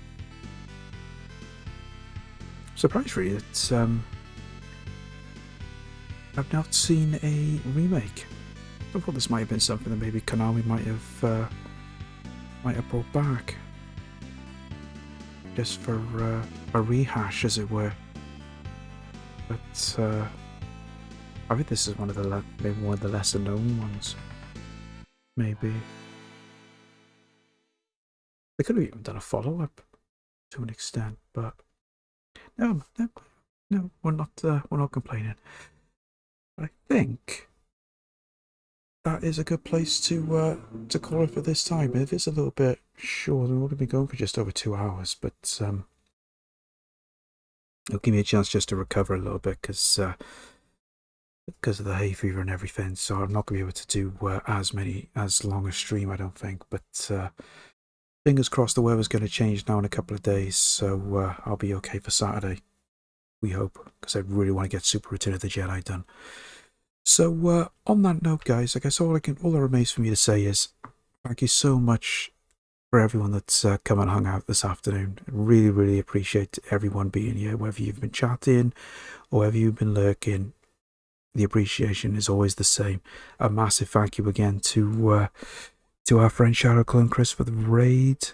Surprised really that I've not seen a remake. I thought this might have been something that maybe Konami might have brought back, just for a rehash, as it were. But I think this is maybe one of the lesser known ones. Maybe they could have even done a follow up to an extent, but no, we're not complaining. I think that is a good place to call it for this time. If it's a little bit short, we've already been going for just over 2 hours, but it'll give me a chance just to recover a little bit because of the hay fever and everything. So I'm not going to be able to do as long a stream, I don't think. But fingers crossed the weather's going to change now in a couple of days, so I'll be okay for Saturday. We hope, because I really want to get Super Return of the Jedi done. So on that note, guys, I guess all that remains for me to say is thank you so much for everyone that's come and hung out this afternoon. I really appreciate everyone being here, whether you've been chatting or whether you've been lurking. The appreciation is always the same. A massive thank you again to our friend ShadowCloneKris for the raid.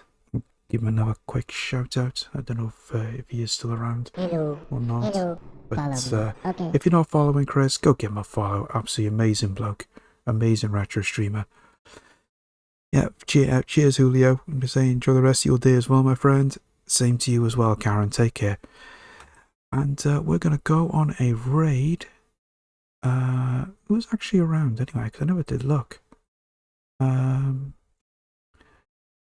Give him another quick shout out. I don't know if he is still around or not. Hello. But Okay. if you're not following Chris, go give him a follow. Absolutely amazing bloke. Amazing retro streamer. Yeah, cheers Julio. I'm just saying, enjoy the rest of your day as well, my friend. Same to you as well, Karen. Take care. And we're going to go on a raid. Who's actually around anyway? Because I never did look.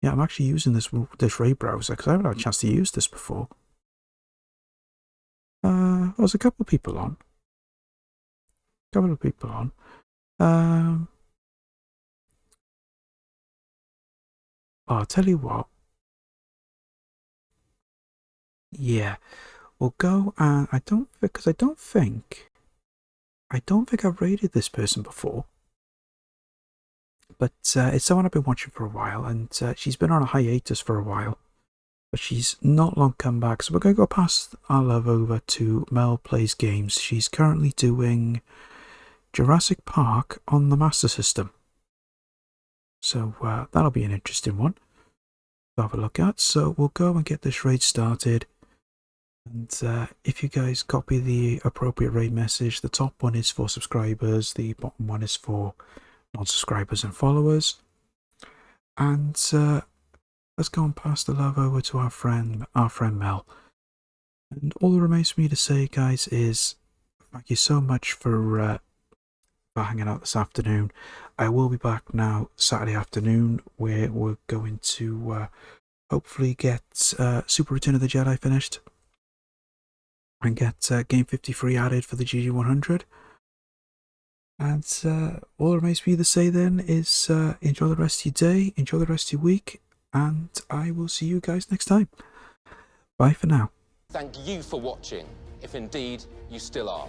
Yeah, I'm actually using this raid browser because I haven't had a chance to use this before. There's a couple of people on. I'll tell you what. Yeah, we'll go and I don't think I've raided this person before. But it's someone I've been watching for a while, and she's been on a hiatus for a while. But she's not long come back, so we're going to go past our love over to Mel Plays Games. She's currently doing Jurassic Park on the Master System. So that'll be an interesting one to have a look at. So we'll go and get this raid started. And if you guys copy the appropriate raid message, the top one is for subscribers, the bottom one is for non-subscribers and followers. And let's go and pass the love over to our friend Mel. And all that remains for me to say, guys, is thank you so much for hanging out this afternoon. I will be back now Saturday afternoon, where we're going to hopefully get Super Return of the Jedi finished and get Game 53 added for the GG100. And all that remains for you to say then is enjoy the rest of your day, enjoy the rest of your week, and I will see you guys next time. Bye for now. Thank you for watching, if indeed you still are.